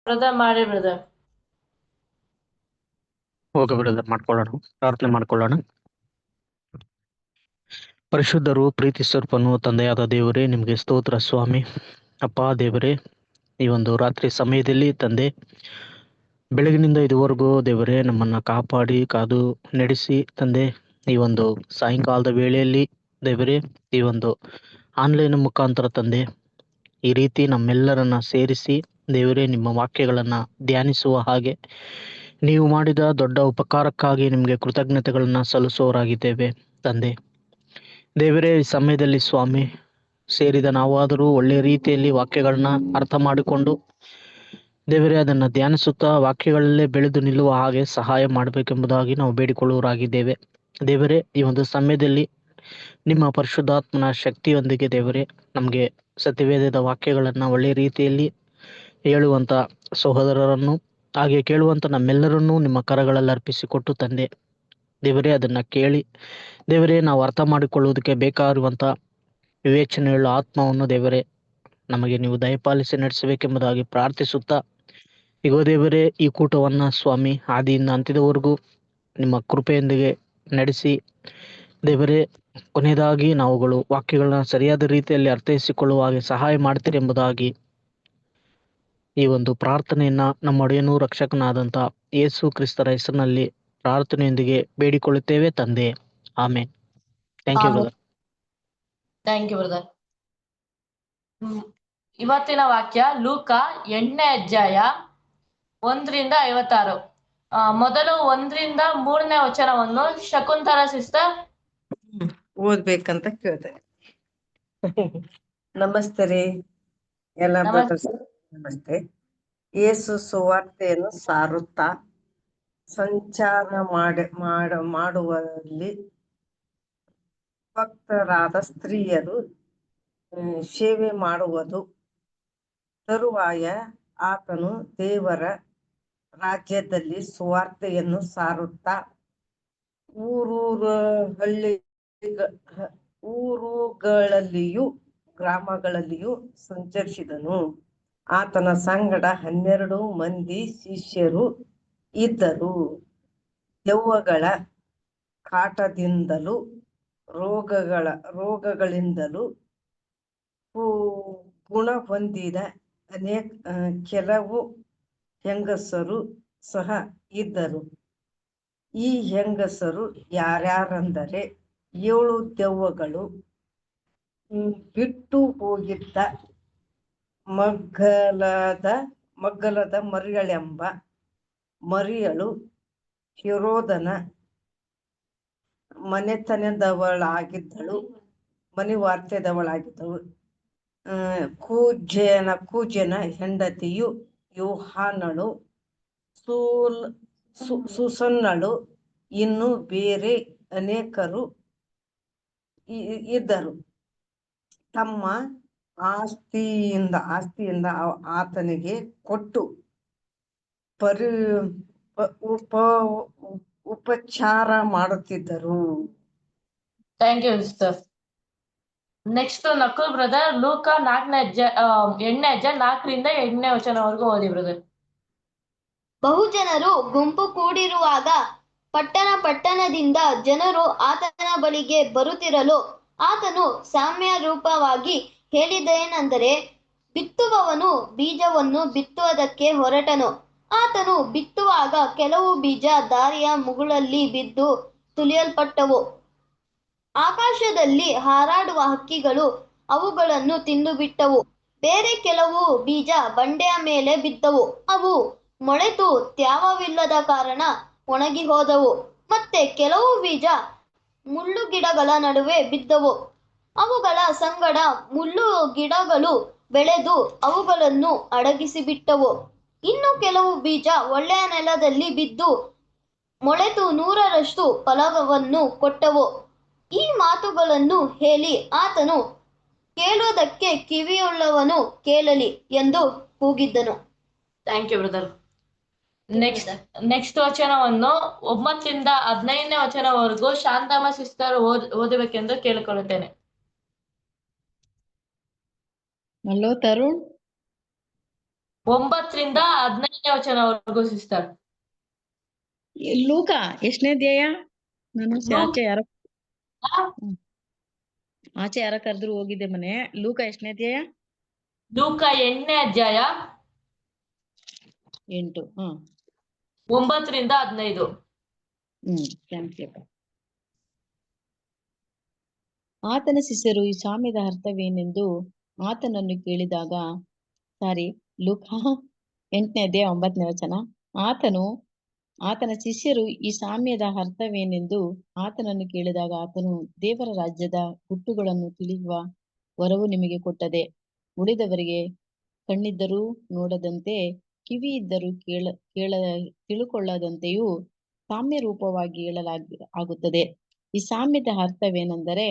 Brother ಮಾಡಿ brother. Okay brother, ಮಾಡ್ಕೊಳ್ಳೋಣ. ಪ್ರಾರ್ಥನೆ ಮಾಡ್ಕೊಳ್ಳೋಣ. ಪರಿಶುದ್ಧರು, ಪ್ರೀತಿ ಸ್ವರೂಪನು ತಂದೆಯಾದ ದೇವರೇ, ನಿಮಗೆ ಸ್ತೋತ್ರ ಸ್ವಾಮಿ. ಅಪ್ಪ ದೇವರೇ, ಈ ಒಂದು ರಾತ್ರಿ ಸಮಯದಲ್ಲಿ ತಂದೆ, ಬೆಳಗಿನಿಂದ ಇದುವರೆಗೂ ದೇವರೇ ನಮ್ಮನ್ನು ಕಾಪಾಡಿ ಕಾದು ನಡೆಸಿ ತಂದೆ, ಈ ಒಂದು ಸಾಯಂಕಾಲದ ವೇಳೆಯಲ್ಲಿ ದೇವರೇ ಈ ಒಂದು ಆನ್ಲೈನ್ ಮುಖಾಂತರ ತಂದೆ ಈ ರೀತಿ ನಮ್ಮೆಲ್ಲರನ್ನ ಸೇರಿಸಿ ದೇವರೇ ನಿಮ್ಮ ವಾಕ್ಯಗಳನ್ನು ಧ್ಯಾನಿಸುವ ಹಾಗೆ ನೀವು ಮಾಡಿದ ದೊಡ್ಡ ಉಪಕಾರಕ್ಕಾಗಿ ನಿಮಗೆ ಕೃತಜ್ಞತೆಗಳನ್ನು ಸಲ್ಲಿಸುವವರಾಗಿದ್ದೇವೆ ತಂದೆ. ದೇವರೇ, ಈ ಸಮಯದಲ್ಲಿ ಸ್ವಾಮಿ ಸೇರಿದ ನಾವಾದರೂ ಒಳ್ಳೆಯ ರೀತಿಯಲ್ಲಿ ವಾಕ್ಯಗಳನ್ನ ಅರ್ಥ ಮಾಡಿಕೊಂಡು ದೇವರೇ ಅದನ್ನು ಧ್ಯಾನಿಸುತ್ತಾ ವಾಕ್ಯಗಳಲ್ಲೇ ಬೆಳೆದು ನಿಲ್ಲುವ ಹಾಗೆ ಸಹಾಯ ಮಾಡಬೇಕೆಂಬುದಾಗಿ ನಾವು ಬೇಡಿಕೊಳ್ಳುವರಾಗಿದ್ದೇವೆ. ದೇವರೇ, ಈ ಒಂದು ಸಮಯದಲ್ಲಿ ನಿಮ್ಮ ಪರಿಶುದ್ಧಾತ್ಮನ ಶಕ್ತಿಯೊಂದಿಗೆ ದೇವರೇ ನಮಗೆ ಸತ್ಯವೇದದ ವಾಕ್ಯಗಳನ್ನು ಒಳ್ಳೆಯ ರೀತಿಯಲ್ಲಿ ಹೇಳುವಂಥ ಸಹೋದರರನ್ನು ಹಾಗೆ ಕೇಳುವಂಥ ನಮ್ಮೆಲ್ಲರನ್ನೂ ನಿಮ್ಮ ಕರಗಳಲ್ಲಿ ಅರ್ಪಿಸಿಕೊಟ್ಟು ತಂದೆ ದೇವರೇ ಅದನ್ನು ಕೇಳಿ ದೇವರೇ ನಾವು ಅರ್ಥ ಮಾಡಿಕೊಳ್ಳುವುದಕ್ಕೆ ಬೇಕಾಗಿರುವಂಥ ವಿವೇಚನೆಯುಳ್ಳ ಆತ್ಮವನ್ನು ದೇವರೇ ನಮಗೆ ನೀವು ದಯಪಾಲಿಸಿ ನಡೆಸಬೇಕೆಂಬುದಾಗಿ ಪ್ರಾರ್ಥಿಸುತ್ತಾ, ಇಗೋ ದೇವರೇ, ಈ ಕೂಟವನ್ನು ಸ್ವಾಮಿ ಆದಿಯಿಂದ ಅಂತ್ಯದವರೆಗೂ ನಿಮ್ಮ ಕೃಪೆಯೊಂದಿಗೆ ನಡೆಸಿ ದೇವರೇ ಕೊನೆಯದಾಗಿ ನಾವುಗಳು ವಾಕ್ಯಗಳನ್ನ ಸರಿಯಾದ ರೀತಿಯಲ್ಲಿ ಅರ್ಥೈಸಿಕೊಳ್ಳುವ ಹಾಗೆ ಸಹಾಯ ಮಾಡ್ತೀರಿ ಎಂಬುದಾಗಿ ಈ ಒಂದು ಪ್ರಾರ್ಥನೆಯನ್ನ ನಮ್ಮ ಒಡೆಯನೂ ರಕ್ಷಕನಾದಂಥ ಯೇಸು ಕ್ರಿಸ್ತರ ಹೆಸರಿನಲ್ಲಿ ಪ್ರಾರ್ಥನೆಯೊಂದಿಗೆ ಬೇಡಿಕೊಳ್ಳುತ್ತೇವೆ ತಂದೆ, amen. Thank you brother. Thank you brother. ಇವತ್ತಿನ ವಾಕ್ಯ ಲೂಕ 8ನೇ ಅಧ್ಯಾಯ 1-56. ಮೊದಲು 1-3 ವಚನವನ್ನು ಶಕುಂತಲಾ ಸಿಸ್ಟರ್ ಓದ್ಬೇಕಂತ ಕೇಳ್ದೆ. ನಮಸ್ತೆ ರೀ ಎಲ್ಲ ಬ್ರದರ್ಸ್, ನಮಸ್ತೆ. ಯೇಸು ಸುವಾರ್ತೆಯನ್ನು ಸಾರುತ್ತಾ ಸಂಚಾರ ಮಾಡುವಲ್ಲಿ ಭಕ್ತರಾದ ಸ್ತ್ರೀಯರು ಸೇವೆ ಮಾಡುವುದು. ತರುವಾಯ ಆತನು ದೇವರ ರಾಜ್ಯದಲ್ಲಿ ಸುವಾರ್ತೆಯನ್ನು ಸಾರುತ್ತಾ ಊರುಗಳಲ್ಲಿಯೂ ಗ್ರಾಮಗಳಲ್ಲಿಯೂ ಸಂಚರಿಸಿದನು. ಆತನ ಸಂಗಡ 12 ಮಂದಿ ಶಿಷ್ಯರು ಇದ್ದರು. ದೆವ್ವಗಳ ಕಾಟದಿಂದಲೂ ರೋಗಗಳಿಂದಲೂ ಗುಣ ಹೊಂದಿದ ಕೆಲವು ಹೆಂಗಸರು ಸಹ ಇದ್ದರು. ಈ ಹೆಂಗಸರು ಯಾರ್ಯಾರೆಂದರೆ 7 ದೆವ್ವಗಳು ಬಿಟ್ಟು ಹೋಗಿದ್ದ ಮಗ್ಗಲದ ಮರಿಯಳೆಂಬ ಮರಿಯಳು, ಹೆರೋದನ ಮನೆವಾರ್ತೆದವಳಾಗಿದ್ದಳು. ಕೂಜನ ಹೆಂಡತಿಯು ಯೋಹಾನಳು, ಸುಸನ್ನಳು, ಇನ್ನು ಬೇರೆ ಅನೇಕರು ಇದ್ದರು. ತಮ್ಮ ಆಸ್ತಿಯಿಂದ ಆತನಿಗೆ ಕೊಟ್ಟು ಉಪಚಾರ ಮಾಡುತ್ತಿದ್ದರು. Thank you sister. Next Nakul brother ಲೂಕ 8ನೇ ಅಧ್ಯಾಯ 4-8ನೇ ವಚನವರೆಗೂ ಓದಿ ಬ್ರದರ್. ಬಹುಜನರು ಗುಂಪು ಕೂಡಿರುವಾಗ ಪಟ್ಟಣದಿಂದ ಜನರು ಆತನ ಬಳಿಗೆ ಬರುತ್ತಿರಲು ಆತನು ಸಾಮ್ಯ ರೂಪವಾಗಿ ಹೇಳಿದ್ದೇನೆಂದರೆ, ಬಿತ್ತುವವನು ಬೀಜವನ್ನು ಬಿತ್ತುವುದಕ್ಕೆ ಹೊರಟನು. ಆತನು ಬಿತ್ತುವಾಗ ಕೆಲವು ಬೀಜ ದಾರಿಯ ಮುಗುಳಲ್ಲಿ ಬಿದ್ದು ತುಳಿಯಲ್ಪಟ್ಟವು. ಆಕಾಶದಲ್ಲಿ ಹಾರಾಡುವ ಹಕ್ಕಿಗಳು ಅವುಗಳನ್ನು ತಿಂದುಬಿಟ್ಟವು. ಬೇರೆ ಕೆಲವು ಬೀಜ ಬಂಡೆಯ ಮೇಲೆ ಬಿದ್ದವು. ಅವು ಮೊಳೆತು ತ್ಯಾವವಿಲ್ಲದ ಕಾರಣ ಒಣಗಿ ಹೋದವು. ಮತ್ತೆ ಕೆಲವು ಬೀಜ ಮುಳ್ಳು ಗಿಡಗಳ ನಡುವೆ ಬಿದ್ದವು. ಅವುಗಳ ಸಂಗಡ ಮುಳ್ಳು ಗಿಡಗಳು ಬೆಳೆದು ಅವುಗಳನ್ನು ಅಡಗಿಸಿಬಿಟ್ಟವು. ಇನ್ನು ಕೆಲವು ಬೀಜ ಒಳ್ಳೆಯ ನೆಲದಲ್ಲಿ ಬಿದ್ದು ಮೊಳೆತು 100ರಷ್ಟು ಫಲವನ್ನು ಕೊಟ್ಟವು. ಈ ಮಾತುಗಳನ್ನು ಹೇಳಿ ಆತನು, ಕೇಳುವುದಕ್ಕೆ ಕಿವಿಯುಳ್ಳವನು ಕೇಳಲಿ ಎಂದು ಕೂಗಿದ್ದನು. Thank you brother. ನೆಕ್ಸ್ಟ್ ವಚನವನ್ನು 9-15ನೇ ವಚನವರೆಗೂ ಶಾಂತಮ್ಮ ಸಿಸ್ಟರ್ ಓದಬೇಕೆಂದು ಕೇಳಿಕೊಳ್ಳುತ್ತೇನೆ. ಹಲೋ ತರುಣ್. 9ರಿಂದ 15ನೇ ವಚನವರೆಗೂ ಸಿಸ್ಟರ್. ಲೂಕ ಎಷ್ಟನೇ ಅಧ್ಯಾಯ? ನಾನು ಆಚೆ ಯಾರೋ ಕರೆದ್ರು ಹೋಗಿದ್ದೆ ಮನೆ. ಲೂಕ ಎಷ್ಟನೇ ಅಧ್ಯಾಯ? ಲೂಕ 8ನೇ ಅಧ್ಯಾಯ 8. 9ರಿಂದ 15. Thank you. ಆತನ ಶಿಷ್ಯರು ಈ ಸಾಮ್ಯದ ಅರ್ಥವೇನೆಂದು ಆತನನ್ನು ಕೇಳಿದಾಗ, ಲೂಕ 8ನೇ ಅಧ್ಯಾಯ 9ನೇ ವಚನ. ಆತನ ಶಿಷ್ಯರು ಈ ಸಾಮ್ಯದ ಅರ್ಥವೇನೆಂದು ಆತನನ್ನು ಕೇಳಿದಾಗ ಆತನು, ದೇವರ ರಾಜ್ಯದ ಗುಟ್ಟುಗಳನ್ನು ತಿಳಿಯುವ ವರವು ನಿಮಗೆ ಕೊಟ್ಟದೆ. ಉಳಿದವರಿಗೆ ಕಣ್ಣಿದ್ದರೂ ನೋಡದಂತೆ, ಕಿವಿ ಇದ್ದರೂ ತಿಳುಕೊಳ್ಳದಂತೆಯೂ ಸಾಮ್ಯ ರೂಪವಾಗಿ ಆಗುತ್ತದೆ. ಈ ಸಾಮ್ಯದ ಅರ್ಥವೇನೆಂದರೆ,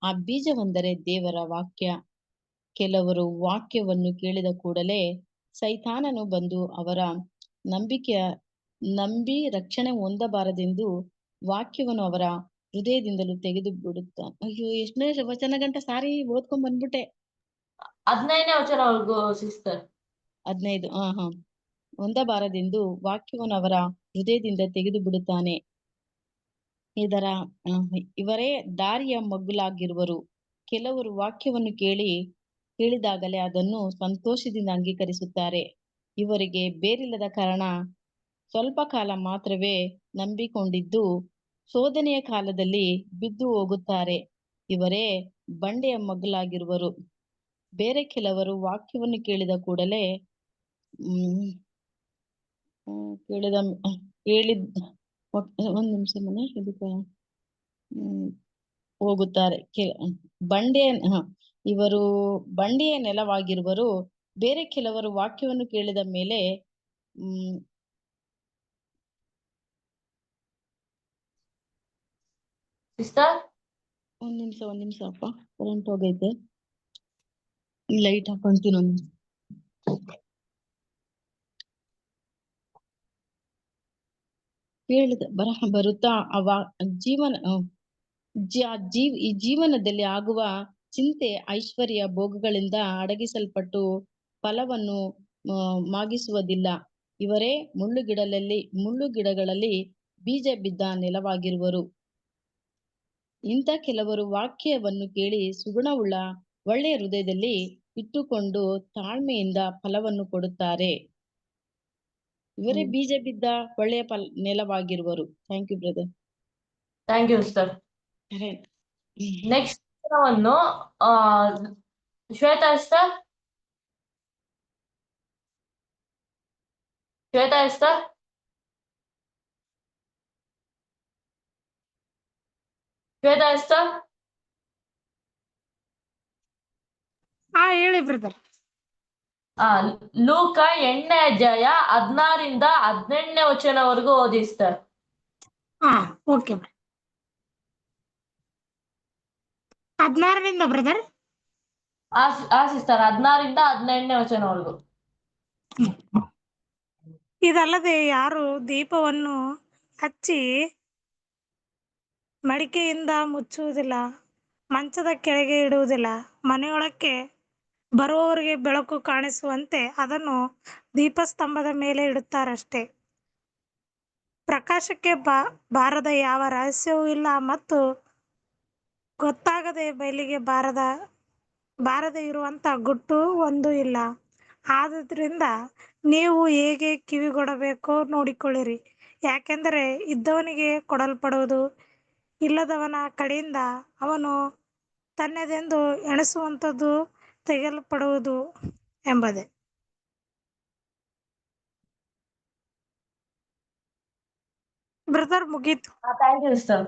ಆ ಬೀಜವೆಂದರೆ ದೇವರ ವಾಕ್ಯ. ಕೆಲವರು ವಾಕ್ಯವನ್ನು ಕೇಳಿದ ಕೂಡಲೇ ಸೈತಾನನು ಬಂದು ಅವರ ನಂಬಿ ರಕ್ಷಣೆ ಹೊಂದಬಾರದೆಂದು ವಾಕ್ಯವನ್ನು ಅವರ ಹೃದಯದಿಂದಲೂ ತೆಗೆದು ಬಿಡುತ್ತಾನೆ. ಅಯ್ಯೋ, ಎಷ್ಟನೇ ವಚನ ಗಂಟ ಓದ್ಕೊಂಡ್ ಬಂದ್ಬಿಟ್ಟೆ. 15ನೇ ವಚನವರೆಗೂ ಸಿಸ್ಟರ್. 15. ಹೊಂದಬಾರದೆಂದು ವಾಕ್ಯವನ್ನು ಅವರ ಹೃದಯದಿಂದ ತೆಗೆದು ಬಿಡುತ್ತಾನೆ. ಇವರೇ ದಾರಿಯ ಮಗ್ಗುಲಾಗಿರುವರು. ಕೆಲವರು ವಾಕ್ಯವನ್ನು ಕೇಳಿದಾಗಲೇ ಅದನ್ನು ಸಂತೋಷದಿಂದ ಅಂಗೀಕರಿಸುತ್ತಾರೆ. ಇವರಿಗೆ ಬೇರಿಲ್ಲದ ಕಾರಣ ಸ್ವಲ್ಪ ಕಾಲ ಮಾತ್ರವೇ ನಂಬಿಕೊಂಡಿದ್ದು ಶೋಧನೆಯ ಕಾಲದಲ್ಲಿ ಬಿದ್ದು ಹೋಗುತ್ತಾರೆ. ಇವರೇ ಬಂಡೆಯ ಮಗ್ಗುಲಾಗಿರುವರು. ಬೇರೆ ಕೆಲವರು ವಾಕ್ಯವನ್ನು ಕೇಳಿದ ಕೂಡಲೇ ಒಂದ್ ನಿಮಿಷ ಮನೆ ಹೋಗುತ್ತಾರೆ. ಇವರು ಬಂಡೆಯ ನೆಲವಾಗಿರುವರು. ಬೇರೆ ಕೆಲವರು ವಾಕ್ಯವನ್ನು ಕೇಳಿದ ಮೇಲೆ ಸಿಸ್ಟರ್ ಒಂದ್ ನಿಮಿಷ ಅಪ್ಪ, ಕರೆಂಟ್ ಹೋಗೈತೆ, ಲೈಟ್ ಹಾಕೊಂತೀನಿ ಒಂದ್ ನಿಮಿಷ. ಬರುತ್ತಾ ಈ ಜೀವನದಲ್ಲಿ ಆಗುವ ಚಿಂತೆ, ಐಶ್ವರ್ಯ, ಭೋಗಗಳಿಂದ ಅಡಗಿಸಲ್ಪಟ್ಟು ಫಲವನ್ನು ಮಾಗಿಸುವುದಿಲ್ಲ. ಇವರೇ ಮುಳ್ಳುಗಿಡಗಳಲ್ಲಿ ಬೀಜ ಬಿದ್ದ ನೆಲವಾಗಿರುವರು. ಇಂಥ ಕೆಲವರು ವಾಕ್ಯವನ್ನು ಕೇಳಿ ಸುಗುಣವುಳ್ಳ ಒಳ್ಳೆಯ ಹೃದಯದಲ್ಲಿ ಇಟ್ಟುಕೊಂಡು ತಾಳ್ಮೆಯಿಂದ ಫಲವನ್ನು ಕೊಡುತ್ತಾರೆ. ಇವರೇ ಬೀಜ ಬಿದ್ದ ಒಳ್ಳೆಯ ನೆಲವಾಗಿರುವರು. Thank you brother. Thank you sister. Next ವಚನವನ್ನು ಶ್ವೇತಾ ಸಿಸ್ಟರ್. ಹೇಳಿ ಬ್ರದರ್. ಲೂಕ 8ನೇ ಅಧ್ಯಾಯ 16ರಿಂದ 18ನೇ ವಚನವರೆಗೂ ಓದಿ ಸಿಸ್ಟರ್. ಓಕೆ. 16ರಿಂದ ಬ್ರದರ್. ಸಿಸ್ಟರ್ 16ರಿಂದ 18ನೇ ವಚನವರೆಗೂ. ಇದಲ್ಲದೆ ಯಾರು ದೀಪವನ್ನು ಹಚ್ಚಿ ಮಡಿಕೆಯಿಂದ ಮುಚ್ಚುವುದಿಲ್ಲ, ಮಂಚದ ಕೆಳಗೆ ಇಡುವುದಿಲ್ಲ. ಮನೆಯೊಳಕ್ಕೆ ಬರುವವರಿಗೆ ಬೆಳಕು ಕಾಣಿಸುವಂತೆ ಅದನ್ನು ದೀಪಸ್ತಂಭದ ಮೇಲೆ ಇಡುತ್ತಾರಷ್ಟೇ. ಪ್ರಕಾಶಕ್ಕೆ ಬಾರದ ಯಾವ ರಹಸ್ಯವೂ ಇಲ್ಲ ಮತ್ತು ಗೊತ್ತಾಗದೆ ಬಯಲಿಗೆ ಬಾರದೆ ಇರುವಂತ ಗುಟ್ಟು ಒಂದೂ ಇಲ್ಲ. ಆದುದರಿಂದ ನೀವು ಹೇಗೆ ಕಿವಿಗೊಡಬೇಕೋ ನೋಡಿಕೊಳ್ಳಿರಿ. ಯಾಕೆಂದರೆ ಇದ್ದವನಿಗೆ ಕೊಡಲ್ಪಡುವುದು, ಇಲ್ಲದವನ ಕಡೆಯಿಂದ ಅವನು ತನ್ನದೆಂದು ಎಣಿಸುವಂಥದ್ದು ತೆಗೆಯಲ್ಪಡುವುದು ಎಂಬುದೇ. ಬ್ರದರ್ ಮುಗೀತು. Thank you sister.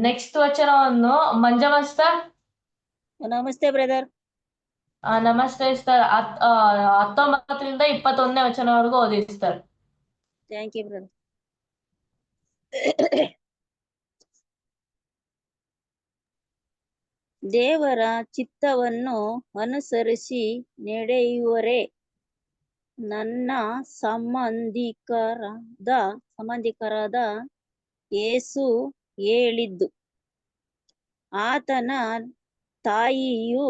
ನೆಕ್ಸ್ಟ್ ವಚನವನ್ನು ಮಂಜಮ್ಮ ಸಿಸ್ಟರ್. ನಮಸ್ತೆ ಬ್ರದರ್. ನಮಸ್ತೆ ಸಿಸ್ಟರ್. 19ರಿಂದ 21ನೇ ವಚನವರೆಗೂ ಓದಿ ಸಿಸ್ಟರ್. Thank you brother. ದೇವರ ಚಿತ್ತವನ್ನು ಅನುಸರಿಸಿ ನಡೆಯುವರೇ ನನ್ನ ಸಂಬಂಧಿಕರಾದ ಯೇಸು ಹೇಳಿದ್ದು. ಆತನ ತಾಯಿಯೂ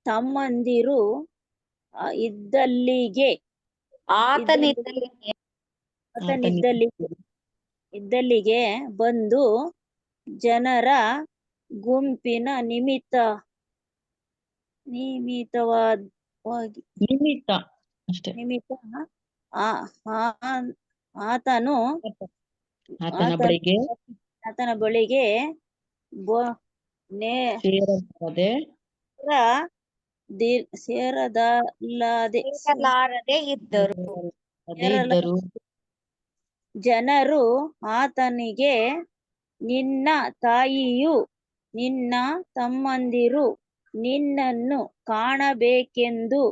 ತಮ್ಮಂದಿರು ಇದ್ದಲ್ಲಿಗೆ ಇದ್ದಲ್ಲಿಗೆ ಬಂದು ಜನರ ಗುಂಪಿನ ನಿಮಿತ್ತವಾಗಿ ಅಷ್ಟೇ. ಆತನು ಆತನ ಬಳಿಗೆ ಸೇರಲಾರದೆ ಇದ್ದರು. ಜನರು ಆತನಿಗೆ, ನಿನ್ನ ತಾಯಿಯು ನಿನ್ನ ತಮ್ಮಂದಿರು ನಿನ್ನನ್ನು ಕಾಣಬೇಕೆಂದು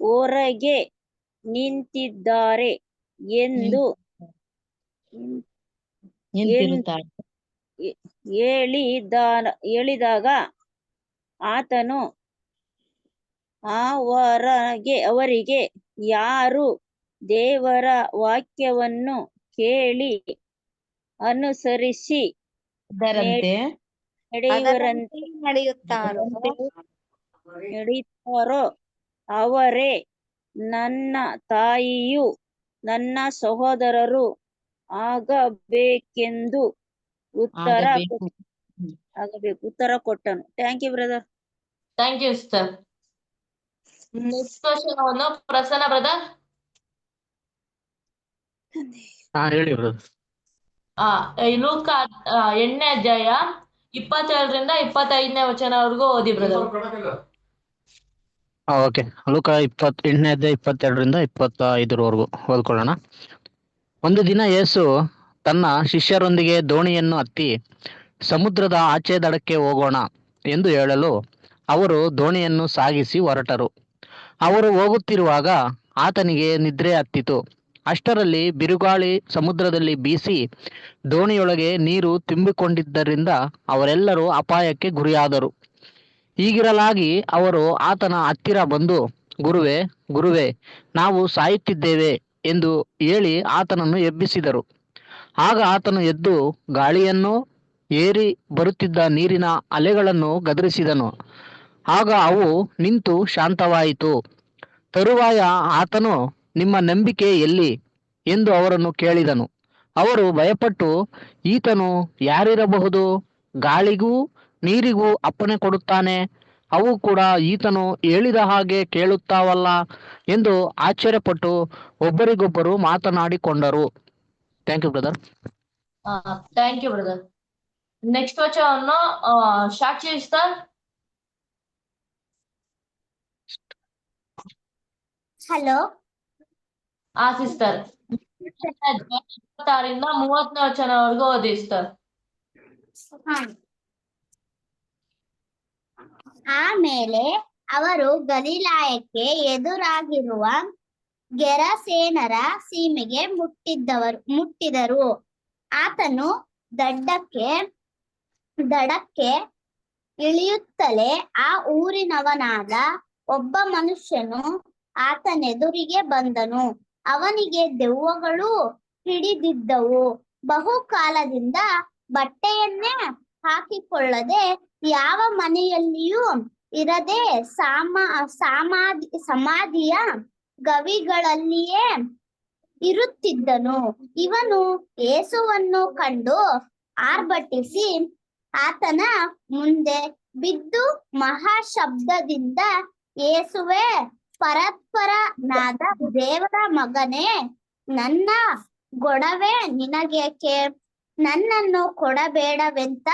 ಹೊರಗೆ ನಿಂತಿದ್ದಾರೆ ಎಂದು ಹೇಳಿದಾಗ ಆತನು ಅವರಿಗೆ, ಯಾರು ದೇವರ ವಾಕ್ಯವನ್ನು ಕೇಳಿ ಅನುಸರಿಸಿ ನಡೆಯುತ್ತಾರೋ ಅವರೇ ನನ್ನ ತಾಯಿಯು ನನ್ನ ಸಹೋದರರು ಆಗಬೇಕೆಂದು ಉತ್ತರ ಕೊಟ್ಟನು. Thank you brother. Thank you sister. Next question Prasanna brother. ಹೇಳಿ ಬ್ರದರ್. ಲೂಕ 8ನೇ ಅಧ್ಯಾಯ 27ರಿಂದ 25ನೇ ವಚನವರೆಗೂ ಓದಿ ಬ್ರದರ್. ಓಕೆ. ಲೂಕ 28ನೇ ಅಧ್ಯಾಯ 22ರಿಂದ 25ರವರೆಗೂ ಓದ್ಕೊಳ್ಳೋಣ. ಒಂದು ದಿನ ಯೇಸು ತನ್ನ ಶಿಷ್ಯರೊಂದಿಗೆ ದೋಣಿಯನ್ನು ಹತ್ತಿ ಸಮುದ್ರದ ಆಚೆ ದಡಕ್ಕೆ ಹೋಗೋಣ ಎಂದು ಹೇಳಲು ಅವರು ದೋಣಿಯನ್ನು ಸಾಗಿಸಿ ಹೊರಟರು. ಅವರು ಹೋಗುತ್ತಿರುವಾಗ ಆತನಿಗೆ ನಿದ್ರೆ ಹತ್ತಿತು. ಅಷ್ಟರಲ್ಲಿ ಬಿರುಗಾಳಿ ಸಮುದ್ರದಲ್ಲಿ ಬೀಸಿ ದೋಣಿಯೊಳಗೆ ನೀರು ತುಂಬಿಕೊಂಡಿದ್ದರಿಂದ ಅವರೆಲ್ಲರೂ ಅಪಾಯಕ್ಕೆ ಗುರಿಯಾದರು. ಹೀಗಿರಲಾಗಿ ಅವರು ಆತನ ಹತ್ತಿರ ಬಂದು, ಗುರುವೇ ಗುರುವೇ, ನಾವು ಸಾಯುತ್ತಿದ್ದೇವೆ ಎಂದು ಹೇಳಿ ಆತನನ್ನು ಎಬ್ಬಿಸಿದರು. ಆಗ ಆತನು ಎದ್ದು ಗಾಳಿಯನ್ನು, ಏರಿ ಬರುತ್ತಿದ್ದ ನೀರಿನ ಅಲೆಗಳನ್ನು ಗದರಿಸಿದನು. ಆಗ ಅವು ನಿಂತು ಶಾಂತವಾಯಿತು. ತರುವಾಯ ಆತನು, ನಿಮ್ಮ ನಂಬಿಕೆ ಎಲ್ಲಿ ಎಂದು ಅವರನ್ನು ಕೇಳಿದನು. ಅವರು ಭಯಪಟ್ಟು, ಈತನು ಯಾರಿರಬಹುದು, ಗಾಳಿಗೂ ನೀರಿಗೂ ಅಪ್ಪಣೆ ಕೊಡುತ್ತಾನೆ, ಅವು ಕೂಡ ಈತನು ಹೇಳಿದ ಹಾಗೆ ಕೇಳುತ್ತಾವಲ್ಲ ಎಂದು ಆಶ್ಚರ್ಯಪಟ್ಟು ಒಬ್ಬರಿಗೊಬ್ಬರು ಮಾತನಾಡಿಕೊಂಡರು. Thank you brother. Thank you brother. Next ವಚನವನ್ನು ಸಾಕ್ಷಿ ಸರ್. Hello sister. 26ರಿಂದ 30ನೇ ವಚನವರೆಗೂ ಓದಿ ಸರ್. ಆಮೇಲೆ ಅವರು ಗಲಿಲಾಯಕ್ಕೆ ಎದುರಾಗಿರುವ ಗೆರಸೇನರ ಸೀಮೆಗೆ ಮುಟ್ಟಿದರು. ಆತನು ದಡಕ್ಕೆ ಇಳಿಯುತ್ತಲೇ ಆ ಊರಿನವನಾದ ಒಬ್ಬ ಮನುಷ್ಯನು ಆತನೆದುರಿಗೆ ಬಂದನು. ಅವನಿಗೆ ದೆವ್ವಗಳು ಹಿಡಿದಿದ್ದವು. ಬಹುಕಾಲದಿಂದ ಬಟ್ಟೆಯನ್ನೇ ಹಾಕಿಕೊಳ್ಳದೆ ಯಾವ ಮನೆಯಲ್ಲಿಯೂ ಇರದೆ ಸಮಾಧಿಯ ಗವಿಗಳಲ್ಲಿಯೇ ಇರುತ್ತಿದ್ದನು. ಇವನು ಯೇಸುವನ್ನು ಕಂಡು ಆರ್ಭಟಿಸಿ ಆತನ ಮುಂದೆ ಬಿದ್ದು ಮಹಾಶಬ್ದದಿಂದ, ಯೇಸುವೇ, ಪರಾತ್ಪರನಾದ ದೇವರ ಮಗನೇ, ನನ್ನ ಗೊಡವೆ ನಿನಗೇಕೆ? ನನ್ನನ್ನು ಕೊಡಬೇಡವೆಂತ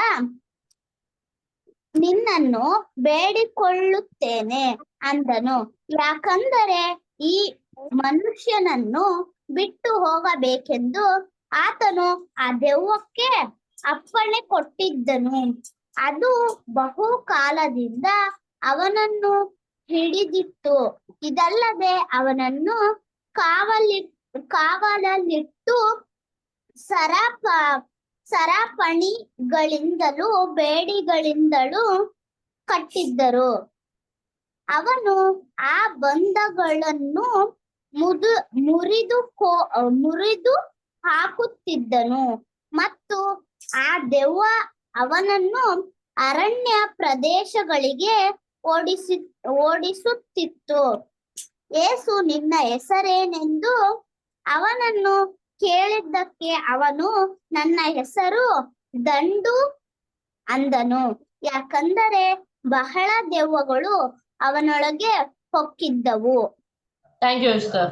ನಿನ್ನನ್ನು ಬೇಡಿಕೊಳ್ಳುತ್ತೇನೆ ಅಂದನು. ಯಾಕಂದರೆ ಈ ಮನುಷ್ಯನನ್ನು ಬಿಟ್ಟು ಹೋಗಬೇಕೆಂದು ಆತನು ಆ ದೆವ್ವಕ್ಕೆ ಅಪ್ಪಣೆ ಕೊಟ್ಟಿದ್ದನು. ಅದು ಬಹುಕಾಲದಿಂದ ಅವನನ್ನು ಹಿಡಿದಿತ್ತು. ಇದಲ್ಲದೆ ಅವನನ್ನು ಕಾವಲಲ್ಲಿಟ್ಟು ಸರಪಣಿಗಳಿಂದಲೂ ಬೇಡಿಗಳಿಂದಲೂ ಕಟ್ಟಿದ್ದರು. ಅವನು ಆ ಬಂಧಗಳನ್ನು ಮುರಿದು ಹಾಕುತ್ತಿದ್ದನು ಮತ್ತು ಆ ದೆವ್ವ ಅವನನ್ನು ಅರಣ್ಯ ಪ್ರದೇಶಗಳಿಗೆ ಓಡಿಸುತ್ತಿತ್ತು. ಯೇಸು ನಿನ್ನ ಹೆಸರೇನೆಂದು ಅವನನ್ನು ಕೇಳಿದ್ದಕ್ಕೆ ಅವನು, ನನ್ನ ಹೆಸರು ದಂಡು ಅಂದನು. ಯಾಕಂದರೆ ಬಹಳ ದೆವ್ವಗಳು ಅವನೊಳಗೆ ಹೊಕ್ಕಿದ್ದವು. Thank you sister.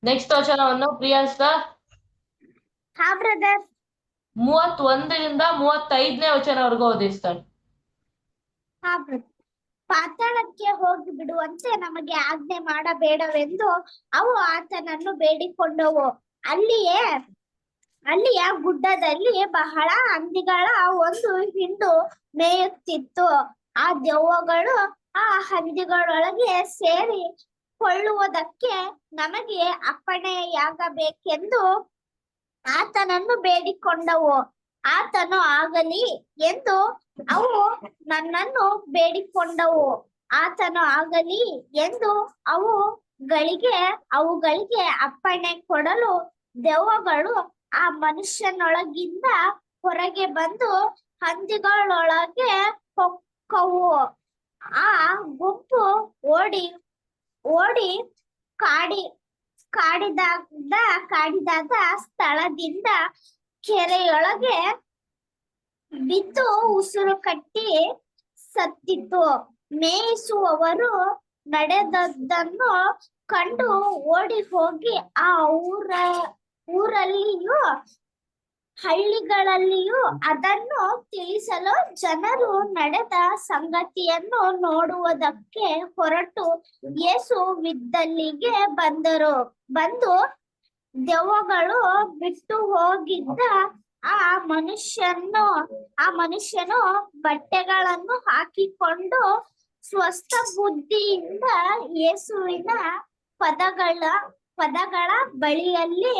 ನೆಕ್ಸ್ಟ್ ವಚನವನ್ನು ಪ್ರಿಯಾ ಸಿಸ್ಟರ್ ಹಾ ಬ್ರದರ್. 31ರಿಂದ 35ನೇ ವಚನವರೆಗೂ ಓದಿ ಸಿಸ್ಟರ್. ಹಾ ಬ್ರದರ್. ಪಾತಾಳಕ್ಕೆ ಹೋಗಿ ಬಿಡುವಂತೆ ನಮಗೆ ಆಜ್ಞೆ ಮಾಡಬೇಡವೆಂದು ಅವು ಆತನನ್ನು ಬೇಡಿಕೊಂಡವು. ಅಲ್ಲಿಯ ಗುಡ್ಡದಲ್ಲಿ ಬಹಳ ಹಂದಿಗಳ ಒಂದು ಹಿಂಡು ಮೇಯುತ್ತಿತ್ತು. ಆ ದೆವ್ವಗಳು ಆ ಹಂದಿಗಳೊಳಗೆ ಸೇರಿ ಕೊಳ್ಳುವುದಕ್ಕೆ ನಮಗೆ ಅಪ್ಪಣೆಯಾಗಬೇಕೆಂದು ಆತನನ್ನು ಬೇಡಿಕೊಂಡವು. ಆತನು ಆಗಲಿ ಎಂದು ಅವು ನನ್ನನ್ನು ಬೇಡಿಕೊಂಡವು. ಆತನು ಆಗಲಿ ಎಂದು ಅವುಗಳಿಗೆ ಅಪ್ಪಣೆ ಕೊಡಲು ದೆವ್ವಗಳು ಆ ಮನುಷ್ಯನೊಳಗಿಂದ ಹೊರಗೆ ಬಂದು ಹಂದಿಗಳೊಳಗೆ ಹೊಕ್ಕವು. ಆ ಗುಂಪು ಓಡಿ ಕಾಡಿದಾಗ ಸ್ಥಳದಿಂದ ಕೆರೆಯೊಳಗೆ ಬಿದ್ದು ಉಸಿರು ಕಟ್ಟಿ ಸತ್ತಿತು. ಮೇಯಿಸುವವರು ನಡೆದದ್ದನ್ನು ಕಂಡು ಓಡಿ ಹೋಗಿ ಆ ಊರಲ್ಲಿಯೂ ಹಳ್ಳಿಗಳಲ್ಲಿಯೂ ಅದನ್ನು ತಿಳಿಸಲು ಜನರು ನಡೆದ ಸಂಗತಿಯನ್ನು ನೋಡುವುದಕ್ಕೆ ಹೊರಟು ಯೇಸುವಿದ್ದಲ್ಲಿಗೆ ಬಂದು ದೆವ್ವಗಳು ಬಿಟ್ಟು ಹೋಗಿದ್ದ ಆ ಮನುಷ್ಯನು ಬಟ್ಟೆಗಳನ್ನು ಹಾಕಿಕೊಂಡು ಸ್ವಸ್ಥ ಬುದ್ಧಿಯಿಂದ ಯೇಸುವಿನ ಪದಗಳ ಬಳಿಯಲ್ಲಿ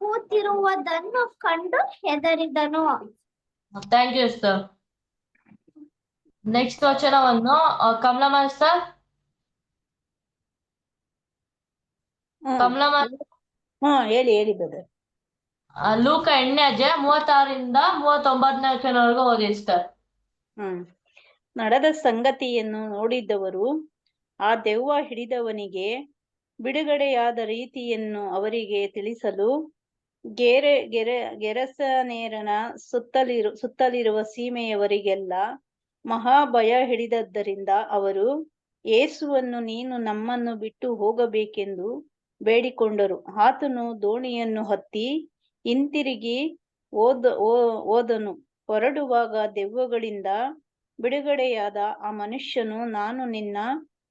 ಕೂತಿರುವುದನ್ನು ಕಂಡು ಹೆದರಿದನು. Thank you sister. ನೆಕ್ಸ್ಟ್ ವಚನವನ್ನು ಕಮಲಮ್ಮ ಸಿಸ್ಟರ್. ಕಮಲಮ್ಮ ಹೇಳಿ ಬ್ರದರ್. ಲೂಕ 8ನೇ ಅಧ್ಯಾಯ 36ರಿಂದ 39ನೇ ವಚನವರೆಗೂ ಓದಿ ಸಿಸ್ಟರ್. ನಡೆದ ಸಂಗತಿಯನ್ನು ನೋಡಿದ್ದವರು ಆ ದೆವ್ವ ಹಿಡಿದವನಿಗೆ ಬಿಡುಗಡೆಯಾದ ರೀತಿಯನ್ನು ಅವರಿಗೆ ತಿಳಿಸಲು ಗೆರಸನೇರನ ಸುತ್ತಲಿರುವ ಸೀಮೆಯವರಿಗೆಲ್ಲ ಮಹಾಭಯ ಹಿಡಿದದ್ದರಿಂದ ಅವರು ಯೇಸುವನ್ನು, ನೀನು ನಮ್ಮನ್ನು ಬಿಟ್ಟು ಹೋಗಬೇಕೆಂದು ಬೇಡಿಕೊಂಡರು. ಆತನು ದೋಣಿಯನ್ನು ಹತ್ತಿ ಹಿಂತಿರುಗಿ ಹೋದನು. ಹೊರಡುವಾಗ ದೆವ್ವಗಳಿಂದ ಬಿಡುಗಡೆಯಾದ ಆ ಮನುಷ್ಯನು, ನಾನು ನಿನ್ನ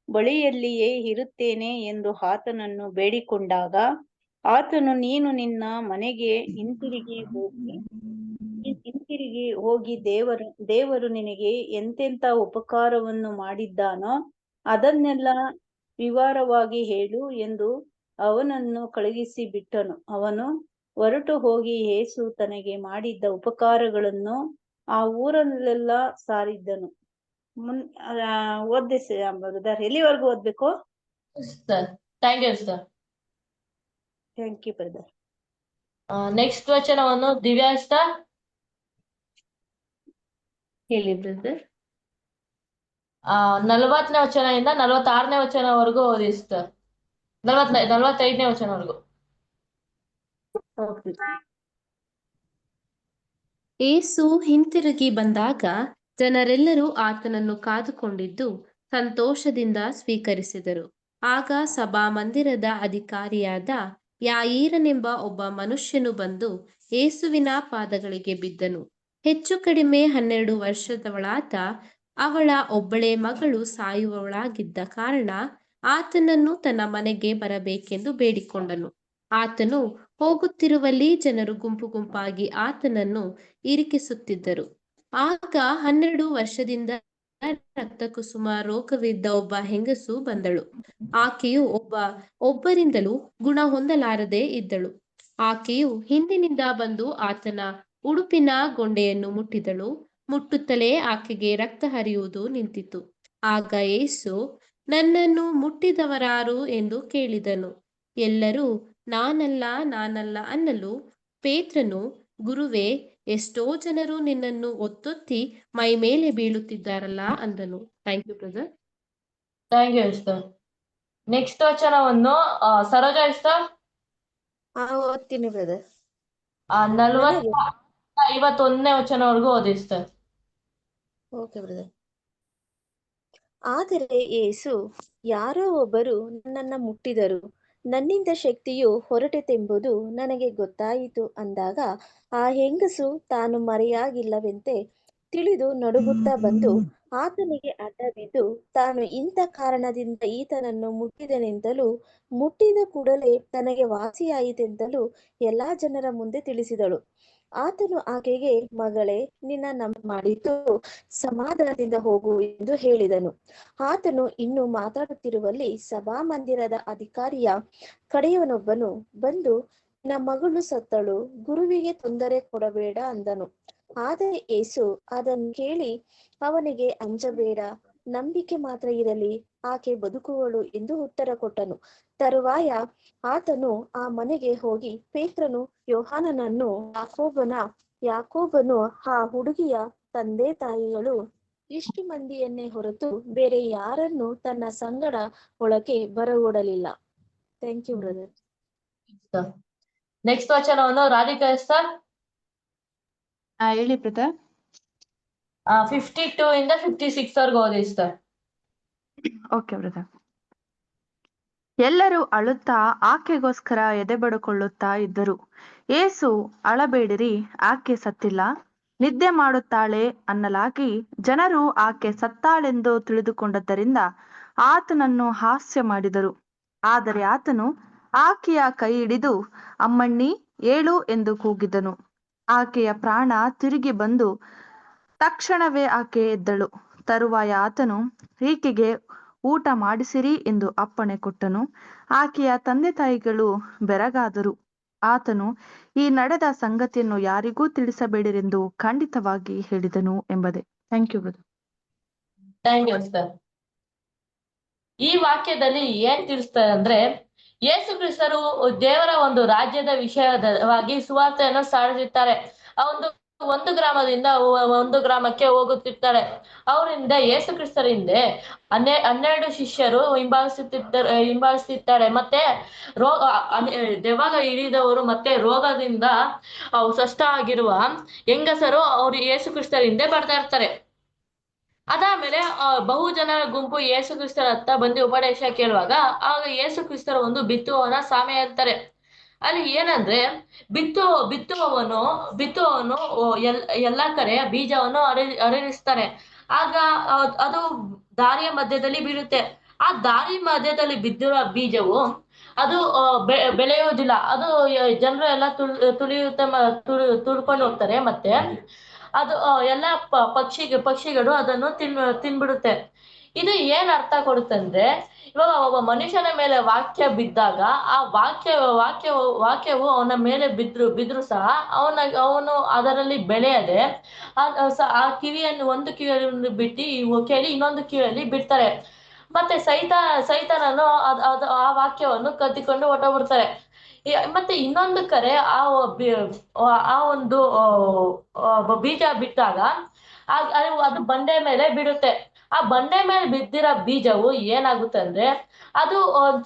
ಬಳಿಯಲ್ಲಿಯೇ ಇರುತ್ತೇನೆ ಎಂದು ಆತನನ್ನು ಬೇಡಿಕೊಂಡಾಗ ಆತನು, ನೀನು ನಿನ್ನ ಮನೆಗೆ ಹಿಂತಿರುಗಿ ಹೋಗಿ ದೇವರು ನಿನಗೆ ಎಂತೆಂಥ ಉಪಕಾರವನ್ನು ಮಾಡಿದ್ದಾನೋ ಅದನ್ನೆಲ್ಲ ವಿವರವಾಗಿ ಹೇಳು ಎಂದು ಅವನನ್ನು ಕಳುಹಿಸಿ ಬಿಟ್ಟನು. ಅವನು ಹೊರಟು ಹೋಗಿ ಯೇಸು ತನಗೆ ಮಾಡಿದ್ದ ಉಪಕಾರಗಳನ್ನು ಆ ಊರಲ್ಲೆಲ್ಲ ಸಾರಿದ್ದನು. ಎಲ್ಲಿವರೆಗೂ ಓದ್ಬೇಕು? Thank you sir. Thank you brother. Next ವಚನವನ್ನು ದಿವ್ಯಾ ಸಿಸ್ಟರ್ ಹೇಳಿ ಬ್ರದರ್. 40ನೇ ವಚನದಿಂದ 46ನೇ ವಚನವರೆಗೂ ಓದಿ ಸಿಸ್ಟರ್. 45ನೇ ವಚನವರೆಗೂ. ಯೇಸು ಹಿಂತಿರುಗಿ ಬಂದಾಗ ಜನರೆಲ್ಲರೂ ಆತನನ್ನು ಕಾದುಕೊಂಡಿದ್ದು ಸಂತೋಷದಿಂದ ಸ್ವೀಕರಿಸಿದರು. ಆಗ ಸಭಾಮಂದಿರದ ಅಧಿಕಾರಿಯಾದ ಯಾಯೀರನೆಂಬ ಒಬ್ಬ ಮನುಷ್ಯನು ಬಂದು ಯೇಸುವಿನ ಪಾದಗಳಿಗೆ ಬಿದ್ದನು. ಹೆಚ್ಚು ಕಡಿಮೆ 12 ವರ್ಷದವಳಾದ ಅವಳ ಒಬ್ಬಳೇ ಮಗಳು ಸಾಯುವವಳಾಗಿದ್ದ ಕಾರಣ ಆತನನ್ನು ತನ್ನ ಮನೆಗೆ ಬರಬೇಕೆಂದು ಬೇಡಿಕೊಂಡನು. ಆತನು ಹೋಗುತ್ತಿರುವಲ್ಲಿ ಜನರು ಗುಂಪು ಗುಂಪಾಗಿ ಆತನನ್ನು ಇರಿಕಿಸುತ್ತಿದ್ದರು. ಆಗ 12 ವರ್ಷದಿಂದ ರಕ್ತಕುಸುಮ ರೋಗವಿದ್ದ ಒಬ್ಬ ಹೆಂಗಸು ಬಂದಳು. ಆಕೆಯು ಒಬ್ಬರಿಂದಲೂ ಗುಣ ಹೊಂದಲಾರದೆ ಇದ್ದಳು. ಆಕೆಯು ಹಿಂದಿನಿಂದ ಬಂದು ಆತನ ಉಡುಪಿನ ಗೊಂಡೆಯನ್ನು ಮುಟ್ಟಿದಳು. ಮುಟ್ಟುತ್ತಲೇ ಆಕೆಗೆ ರಕ್ತ ಹರಿಯುವುದು ನಿಂತಿತು. ಆಗ ಯೇಸು, ನನ್ನನ್ನು ಮುಟ್ಟಿದವರಾರು ಎಂದು ಕೇಳಿದನು. ಎಲ್ಲರೂ ನಾನಲ್ಲ ಅನ್ನಲು ಪೇತ್ರನು, ಗುರುವೇ, ಎಷ್ಟೋ ಜನರು ನಿನ್ನನ್ನು ಒತ್ತೊತ್ತಿ ಮೈ ಮೇಲೆ ಬೀಳುತ್ತಿದ್ದಾರಲ್ಲ ಅಂದನು. Thank you brother. Thank you Esther. Next ವಚನವನ್ನು ಸರೋಜ ಎಸ್ತರ್ ಓದ್ತೀನಿ ಬ್ರದರ್. 40-51 ವಚನವರೆಗೂ ಓದಿ ಎಸ್ತರ್. Okay brother. ಆದರೆ ಯೇಸು, ಯಾರೋ ಒಬ್ಬರು ನನ್ನನ್ನು ಮುಟ್ಟಿದರು, ನನ್ನಿಂದ ಶಕ್ತಿಯು ಹೊರಟಿತೆಂಬುದು ನನಗೆ ಗೊತ್ತಾಯಿತು ಅಂದಾಗ ಆ ಹೆಂಗಸು ತಾನು ಮರೆಯಾಗಿಲ್ಲವೆಂತೆ ತಿಳಿದು ನಡುಗುತ್ತಾ ಬಂದು ಆತನಿಗೆ ಅಡ್ಡ ಬಿದ್ದು ತಾನು ಇಂಥ ಕಾರಣದಿಂದ ಈತನನ್ನು ಮುಟ್ಟಿದನೆಂತಲೂ ಮುಟ್ಟಿದ ಕೂಡಲೇ ತನಗೆ ವಾಸಿಯಾಯಿತೆಂತಲೂ ಎಲ್ಲಾ ಜನರ ಮುಂದೆ ತಿಳಿಸಿದಳು. ಆತನು ಆಕೆಗೆ, ಮಗಳೇ, ನಿನ್ನ ನಂಬಿಕೆ ಮಾಡಿತು, ಸಮಾಧಾನದಿಂದ ಹೋಗು ಎಂದು ಹೇಳಿದನು. ಆತನು ಇನ್ನೂ ಮಾತಾಡುತ್ತಿರುವಲ್ಲಿ ಸಭಾಮಂದಿರದ ಅಧಿಕಾರಿಯ ಕಡೆಯವನೊಬ್ಬನು ಬಂದು, ನಿನ್ನ ಮಗಳು ಸತ್ತಳು, ಗುರುವಿಗೆ ತೊಂದರೆ ಕೊಡಬೇಡ ಅಂದನು. ಆದರೆ ಯೇಸು ಅದನ್ನು ಕೇಳಿ ಅವನಿಗೆ, ಅಂಜಬೇಡ, ನಂಬಿಕೆ ಮಾತ್ರ ಇರಲಿ, ಆಕೆ ಬದುಕುವಳು ಎಂದು ಉತ್ತರ ಕೊಟ್ಟನು. ತರುವಾಯ ಆತನು ಆ ಮನೆಗೆ ಹೋಗಿ ಪೇತ್ರನು, ಯೋಹಾನನನ್ನು, ಯಾಕೋಬನು, ಆ ಹುಡುಗಿಯ ತಂದೆ ತಾಯಿಗಳು ಇಷ್ಟು ಮಂದಿಯನ್ನೇ ಹೊರತು ಬೇರೆ ಯಾರನ್ನು ತನ್ನ ಸಂಗಡ ಒಳಗೆ ಬರಗೊಡಲಿಲ್ಲ. Thank you brother. ನೆಕ್ಸ್ಟ್ ವಚನವನ್ನು ರಾಧಿಕಾ ಎಸ್ತರ್ ಹೇಳಿ ಬ್ರದರ್. 52-56 ವರೆಗೂ ಓದಿ ಎಸ್ತರ್. Okay brother. ಎಲ್ಲರೂ ಅಳುತ್ತಾ ಆಕೆಗೋಸ್ಕರ ಎದೆಬಡುಕೊಳ್ಳುತ್ತಾ ಇದ್ದರು. ಯೇಸು, ಅಳಬೇಡಿರಿ, ಆಕೆ ಸತ್ತಿಲ್ಲ, ನಿದ್ದೆ ಮಾಡುತ್ತಾಳೆ ಅನ್ನಲಾಗಿ ಜನರು ಆಕೆ ಸತ್ತಾಳೆಂದು ತಿಳಿದುಕೊಂಡದ್ದರಿಂದ ಆತನನ್ನು ಹಾಸ್ಯ ಮಾಡಿದರು. ಆದರೆ ಆತನು ಆಕೆಯ ಕೈ ಹಿಡಿದು, ಅಮ್ಮಣ್ಣಿ, ಏಳು ಎಂದು ಕೂಗಿದನು. ಆಕೆಯ ಪ್ರಾಣ ತಿರುಗಿ ಬಂದು ತಕ್ಷಣವೇ ಆಕೆ ಎದ್ದಳು. ತರುವಾಯ ಆತನು, ಈಕೆಗೆ ಊಟ ಮಾಡಿಸಿರಿ ಎಂದು ಅಪ್ಪಣೆ ಕೊಟ್ಟನು. ಆಕೆಯ ತಂದೆ ತಾಯಿಗಳು ಬೆರಗಾದರು. ಆತನು ಈ ನಡೆದ ಸಂಗತಿಯನ್ನು ಯಾರಿಗೂ ತಿಳಿಸಬೇಡಿರೆಂದು ಖಂಡಿತವಾಗಿ ಹೇಳಿದನು ಎಂಬುದೇ. Thank you brother. Thank you sir. ಈ ವಾಕ್ಯದಲ್ಲಿ ಏನ್ ತಿಳಿಸ್ತಾರೆ ಅಂದ್ರೆ, ಯೇಸು ಕ್ರಿಸ್ತರು ದೇವರ ಒಂದು ರಾಜ್ಯದ ವಿಷಯವಾಗಿ ಸುವಾರ್ತೆಯನ್ನು ಸಾರುತ್ತಿರ್ತಾರೆ. ಆ ಒಂದು ಗ್ರಾಮದಿಂದ ಒಂದು ಗ್ರಾಮಕ್ಕೆ ಹೋಗುತ್ತಿರ್ತಾರೆ. ಅವರಿಂದ ಯೇಸು ಕ್ರಿಸ್ತರಿಂದ 12 ಶಿಷ್ಯರು ಹಿಂಬಾಲಿಸುತ್ತಿರ್ತಾರೆ. ಮತ್ತೆ ದೆವ್ವ ಹಿಡಿದವರು ಮತ್ತೆ ರೋಗದಿಂದ ಸ್ವಸ್ಥ ಆಗಿರುವ ಹೆಂಗಸರು ಅವರು ಯೇಸು ಕ್ರಿಸ್ತರಿಂದ ಬರ್ತಾ ಇರ್ತಾರೆ. ಅದಾದ್ಮೇಲೆ ಬಹು ಜನರ ಗುಂಪು ಯೇಸು ಕ್ರಿಸ್ತರ ಹತ್ತ ಬಂದು ಉಪದೇಶ ಕೇಳುವಾಗ ಆಗ ಯೇಸು ಕ್ರಿಸ್ತರ ಒಂದು ಬಿತ್ತುವವನ ಸಾಮ್ಯ ಹೇಳ್ತಾರೆ. ಅಲ್ಲಿ ಏನಂದ್ರೆ, ಬಿತ್ತುವವನು ಎಲ್ಲ ಕಡೆ ಬೀಜವನ್ನು ಹರಡಿಸ್ತಾನೆ. ಆಗ ಅದು ದಾರಿಯ ಮಧ್ಯದಲ್ಲಿ ಬೀಳುತ್ತೆ. ಆ ದಾರಿ ಮಧ್ಯದಲ್ಲಿ ಬಿದ್ದಿರೋ ಬೀಜವು ಅದು ಬೆಳೆಯೋದಿಲ್ಲ. ಅದು ಜನರು ಎಲ್ಲ ತುಳ್ಕೊಂಡು ಹೋಗ್ತಾರೆ. ಮತ್ತೆ ಅದು ಎಲ್ಲ ಪಕ್ಷಿಗಳು ಅದನ್ನು ತಿನ್ಬಿಡುತ್ತೆ. ಇದು ಏನ್ ಅರ್ಥ ಕೊಡುತ್ತಂದ್ರೆ, ಇವಾಗ ಒಬ್ಬ ಮನುಷ್ಯನ ಮೇಲೆ ವಾಕ್ಯ ಬಿದ್ದಾಗ ಆ ವಾಕ್ಯವು ಅವನ ಮೇಲೆ ಬಿದ್ರು ಸಹ ಅವನು ಅದರಲ್ಲಿ ಬೆಳೆಯದೆ ಆ ಕಿವಿಯನ್ನು ಒಂದು ಕಿವಿಯಲ್ಲಿ ಬಿಟ್ಟು ಕೇಳಿ ಇನ್ನೊಂದು ಕಿವಿಯಲ್ಲಿ ಬಿಡ್ತಾರೆ. ಮತ್ತೆ ಸೈತಾನನು ಆ ವಾಕ್ಯವನ್ನು ಕದ್ದಿಕೊಂಡು ಹೊರಟೋಗ್ಬಿಡ್ತಾರೆ. ಮತ್ತೆ ಇನ್ನೊಂದು ಕಡೆ ಆ ಒಂದು ಬೀಜ ಬಿಟ್ಟಾಗ ಅದು ಬಂಡೆ ಮೇಲೆ ಬಿಡುತ್ತೆ. ಆ ಬಂಡೆ ಮೇಲೆ ಬಿದ್ದಿರೋ ಬೀಜವು ಏನಾಗುತ್ತೆ ಅಂದ್ರೆ, ಅದು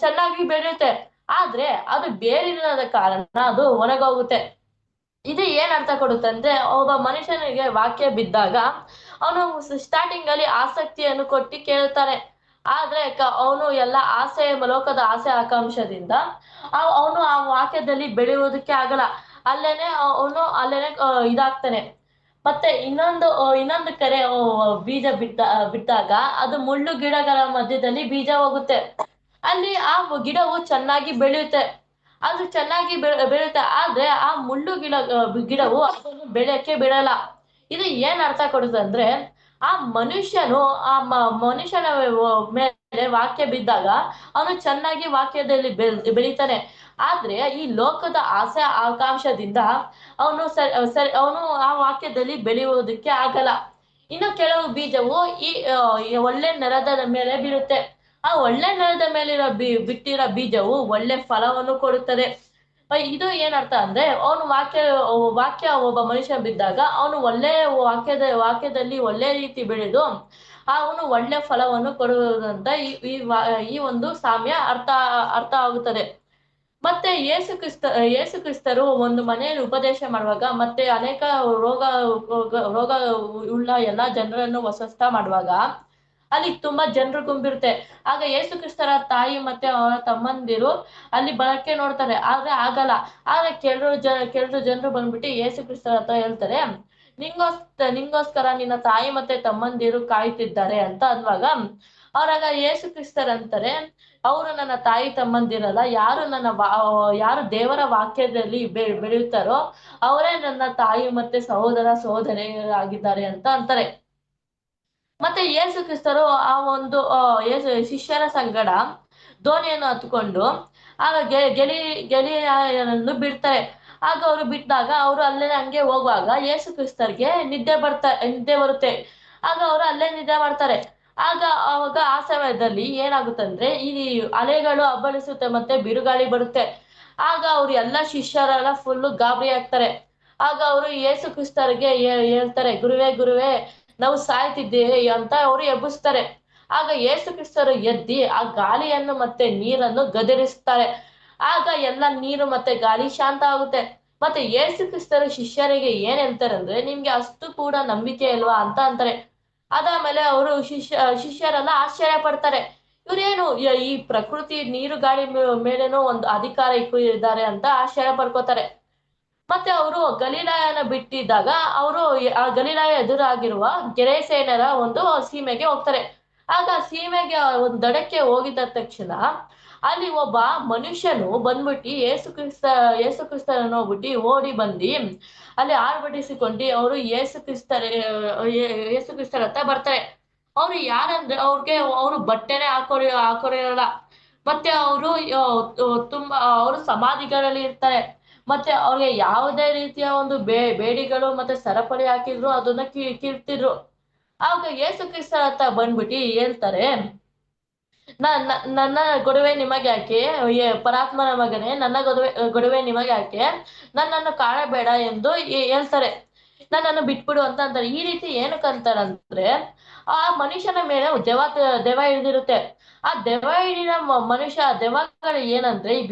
ಚೆನ್ನಾಗಿ ಬೆಳೆಯುತ್ತೆ. ಆದ್ರೆ ಅದು ಬೇರಿಲ್ಲದ ಕಾರಣ ಅದು ಒಣಗೋಗುತ್ತೆ. ಇದು ಏನ್ ಅರ್ಥ ಕೊಡುತ್ತೆ ಅಂದ್ರೆ, ಒಬ್ಬ ಮನುಷ್ಯನಿಗೆ ವಾಕ್ಯ ಬಿದ್ದಾಗ ಅವನು ಸ್ಟಾರ್ಟಿಂಗ್ ಅಲ್ಲಿ ಆಸಕ್ತಿಯನ್ನು ಕೊಟ್ಟು ಕೇಳುತ್ತಾನೆ. ಆದ್ರೆ ಅವನು ಎಲ್ಲ ಲೋಕದ ಆಸೆ ಆಕಾಂಕ್ಷದಿಂದ ಅವನು ಆ ವಾಕ್ಯದಲ್ಲಿ ಬೆಳೆಯುವುದಕ್ಕೆ ಆಗಲ್ಲ. ಅಲ್ಲೇನೆ ಇದಾಗ್ತಾನೆ. ಮತ್ತೆ ಇನ್ನೊಂದು ಕಡೆ ಬೀಜ ಬಿಟ್ಟಾಗ ಅದು ಮುಳ್ಳು ಗಿಡಗಳ ಮಧ್ಯದಲ್ಲಿ ಬೀಜ ಹೋಗುತ್ತೆ. ಅಲ್ಲಿ ಆ ಗಿಡವು ಚೆನ್ನಾಗಿ ಬೆಳೆಯುತ್ತೆ. ಅದು ಚೆನ್ನಾಗಿ ಬೆಳೆಯುತ್ತೆ. ಆದ್ರೆ ಆ ಮುಳ್ಳು ಗಿಡವು ಅದನ್ನು ಬೆಳೆಯಕ್ಕೆ ಬಿಡಲ್ಲ. ಇದು ಏನ್ ಅರ್ಥ ಕೊಡುತ್ತೆ ಅಂದ್ರೆ, ಆ ಮನುಷ್ಯನ ಮೇಲೆ ವಾಕ್ಯ ಬಿದ್ದಾಗ ಅವನು ಚೆನ್ನಾಗಿ ವಾಕ್ಯದಲ್ಲಿ ಬೆಳಿತಾನೆ. ಆದ್ರೆ ಈ ಲೋಕದ ಆಸೆ ಆಕಾಂಕ್ಷದಿಂದ ಅವನು ಆ ವಾಕ್ಯದಲ್ಲಿ ಬೆಳೆಯುವುದಕ್ಕೆ ಆಗಲ್ಲ. ಇನ್ನು ಕೆಲವು ಬೀಜವು ಈ ಒಳ್ಳೆ ನೆಲದ ಮೇಲೆ ಬೀಳುತ್ತೆ. ಆ ಒಳ್ಳೆ ನೆಲದ ಮೇಲಿರೋ ಬಿಟ್ಟಿರೋ ಬೀಜವು ಒಳ್ಳೆ ಫಲವನ್ನು ಕೊಡುತ್ತದೆ. ಇದು ಏನರ್ಥ ಅಂದ್ರೆ, ಅವನು ವಾಕ್ಯ ಒಬ್ಬ ಮನುಷ್ಯ ಬಿದ್ದಾಗ ಅವನು ಒಳ್ಳೆ ವಾಕ್ಯದಲ್ಲಿ ಒಳ್ಳೆ ರೀತಿ ಬೆಳೆದು ಅವನು ಒಳ್ಳೆ ಫಲವನ್ನು ಕೊಡುವುದಂತ ಈ ಒಂದು ಸಾಮ್ಯ ಅರ್ಥ ಆಗುತ್ತದೆ. ಮತ್ತೆ ಯೇಸು ಕ್ರಿಸ್ತರು ಒಂದು ಮನೆಯಲ್ಲಿ ಉಪದೇಶ ಮಾಡುವಾಗ ಮತ್ತೆ ಅನೇಕ ರೋಗ ಉಳ್ಳ ಎಲ್ಲಾ ಜನರನ್ನು ಸ್ವಸ್ಥ ಮಾಡುವಾಗ ಅಲ್ಲಿ ತುಂಬಾ ಜನರು ತುಂಬಿರುತ್ತೆ. ಆಗ ಯೇಸು ಕ್ರಿಸ್ತರ ತಾಯಿ ಮತ್ತೆ ಅವರ ತಮ್ಮಂದಿರು ಅಲ್ಲಿ ಬರಕ್ಕೆ ನೋಡ್ತಾರೆ, ಆದ್ರೆ ಆಗಲ್ಲ. ಆದ್ರೆ ಕೆಲವರು ಜನರು ಬಂದ್ಬಿಟ್ಟು ಯೇಸು ಕ್ರಿಸ್ತರ ಹತ್ರ ಹೇಳ್ತಾರೆ, ನಿಂಗೋಸ್ಕರ ನಿನ್ನ ತಾಯಿ ಮತ್ತೆ ತಮ್ಮಂದಿರು ಕಾಯ್ತಿದ್ದಾರೆ ಅಂತ ಅನ್ನುವಾಗ ಅವ್ರಾಗ ಯೇಸು ಕ್ರಿಸ್ತರ್ ಅಂತಾರೆ, ಅವರು ನನ್ನ ತಾಯಿ ತಮ್ಮಂದಿರಲ್ಲ, ಯಾರು ದೇವರ ವಾಕ್ಯದಲ್ಲಿ ಬೆಳೆಯುತ್ತಾರೋ ಅವರೇ ನನ್ನ ತಾಯಿ ಮತ್ತೆ ಸಹೋದರ ಸಹೋದರಿಯರಾಗಿದ್ದಾರೆ ಅಂತ ಅಂತಾರೆ. ಮತ್ತೆ ಯೇಸು ಕ್ರಿಸ್ತರು ಆ ಒಂದು ಶಿಷ್ಯರ ಸಂಗಡ ದೋಣಿಯನ್ನು ಹತ್ಕೊಂಡು ಆಗ ಗೆಲಿಯರನ್ನು ಬಿಡ್ತಾರೆ. ಆಗ ಅವರು ಬಿಟ್ಟಾಗ ಅವರು ಅಲ್ಲೇ ಹಂಗೆ ಹೋಗುವಾಗ ಯೇಸು ಕ್ರಿಸ್ತರ್ಗೆ ನಿದ್ದೆ ಬರುತ್ತೆ. ಆಗ ಅವರು ಅಲ್ಲೇ ನಿದ್ದೆ ಮಾಡ್ತಾರೆ. ಅವಾಗ ಆ ಸಮಯದಲ್ಲಿ ಏನಾಗುತ್ತಂದ್ರೆ ಈ ಅಲೆಗಳು ಅಬ್ಬಳಿಸುತ್ತೆ ಮತ್ತೆ ಬಿರುಗಾಳಿ ಬರುತ್ತೆ. ಆಗ ಅವ್ರು ಎಲ್ಲ ಶಿಷ್ಯರೆಲ್ಲ ಫುಲ್ಲು ಗಾಬರಿ ಆಗ್ತಾರೆ. ಆಗ ಅವರು ಯೇಸು ಕ್ರಿಸ್ತರಿಗೆ ಹೇಳ್ತಾರೆ, ಗುರುವೇ ನಾವು ಸಾಯ್ತಿದ್ದೇವೆ ಅಂತ ಅವರು ಎಬ್ಬಿಸ್ತಾರೆ. ಆಗ ಯೇಸು ಕ್ರಿಸ್ತರು ಎದ್ದಿ ಆ ಗಾಳಿಯನ್ನು ಮತ್ತೆ ನೀರನ್ನು ಗದರಿಸ್ತಾರೆ. ಆಗ ಎಲ್ಲ ನೀರು ಮತ್ತೆ ಗಾಳಿ ಶಾಂತ ಆಗುತ್ತೆ. ಮತ್ತೆ ಯೇಸು ಕ್ರಿಸ್ತರು ಶಿಷ್ಯರಿಗೆ ಏನ್ ಹೇಳ್ತಾರೆ ಅಂದ್ರೆ, ನಿಮ್ಗೆ ಅಷ್ಟು ಕೂಡ ನಂಬಿಕೆ ಅಲ್ವಾ ಅಂತ ಅಂತಾರೆ. ಅದಾದ್ಮೇಲೆ ಅವರು ಶಿಷ್ಯರೆಲ್ಲ ಆಶ್ಚರ್ಯ ಪಡ್ತಾರೆ, ಇವ್ರೇನು ಈ ಪ್ರಕೃತಿ ನೀರು ಗಾಳಿ ಮೇಲೇನೋ ಒಂದು ಅಧಿಕಾರ ಇದ್ದಾರೆ ಅಂತ ಆಶ್ಚರ್ಯ ಪಡ್ಕೋತಾರೆ. ಮತ್ತೆ ಅವರು ಗಲಿಲಾಯನ ಬಿಟ್ಟಿದ್ದಾಗ ಅವರು ಆ ಗಲಿಲಾಯ ಎದುರಾಗಿರುವ ಗೆರೇಸೇನರ ಒಂದು ಸೀಮೆಗೆ ಹೋಗ್ತಾರೆ. ಆಗ ಸೀಮೆಗೆ ಒಂದು ದಡಕ್ಕೆ ಹೋಗಿದ ತಕ್ಷಣ ಅಲ್ಲಿ ಒಬ್ಬ ಮನುಷ್ಯನು ಬಂದ್ಬಿಟ್ಟು ಯೇಸು ಕ್ರಿಸ್ತರನ್ನು ಹೋಗ್ಬಿಟ್ಟು ಓಡಿ ಬಂದು ಅಲ್ಲಿ ಆರ್ಭಟಿಸಿಕೊಂಡು ಅವರು ಯೇಸು ಕ್ರಿಸ್ತರ ಹತ್ರ ಬರ್ತಾರೆ. ಅವ್ರು ಯಾರಂದ್ರೆ ಅವರು ಬಟ್ಟೆನೆ ಹಾಕೋರಿರಲ್ಲ. ಮತ್ತೆ ಅವರು ತುಂಬಾ ಅವರು ಸಮಾಧಿಗಳಲ್ಲಿ ಇರ್ತಾರೆ. ಮತ್ತೆ ಅವ್ರಿಗೆ ಯಾವುದೇ ರೀತಿಯ ಒಂದು ಬೇಡಿಗಳು ಮತ್ತೆ ಸರಪಳಿ ಹಾಕಿದ್ರು ಅದನ್ನ ಕೀಳ್ತಿದ್ರು. ಆಗ ಯೇಸು ಕ್ರಿಸ್ತರ ಹತ್ರ ಬಂದ್ಬಿಟ್ಟು ಹೇಳ್ತಾರೆ, ನನ್ನ ಗೊಡವೆ ನಿಮಗೆ ಯಾಕೆ, ಪರಾತ್ಮನ ಮಗನೇ ನನ್ನ ಗೊಡವೆ ನಿಮಗೆ ಯಾಕೆ, ನನ್ನನ್ನು ಕಾಣಬೇಡ ಎಂದು ಹೇಳ್ತಾರೆ, ನನ್ನನ್ನು ಬಿಟ್ಬಿಡು ಅಂತ ಅಂತಾರೆ. ಈ ರೀತಿ ಏನಕ್ಕಂತಾರಂದ್ರೆ, ಆ ಮನುಷ್ಯನ ಮೇಲೆ ದೆವ್ವ ಹಿಡಿದಿರುತ್ತೆ. ಆ ದೆವ್ವ ಹಿಡಿದ ದೆವ್ವಗಳು ಏನಂದ್ರೆ ಈ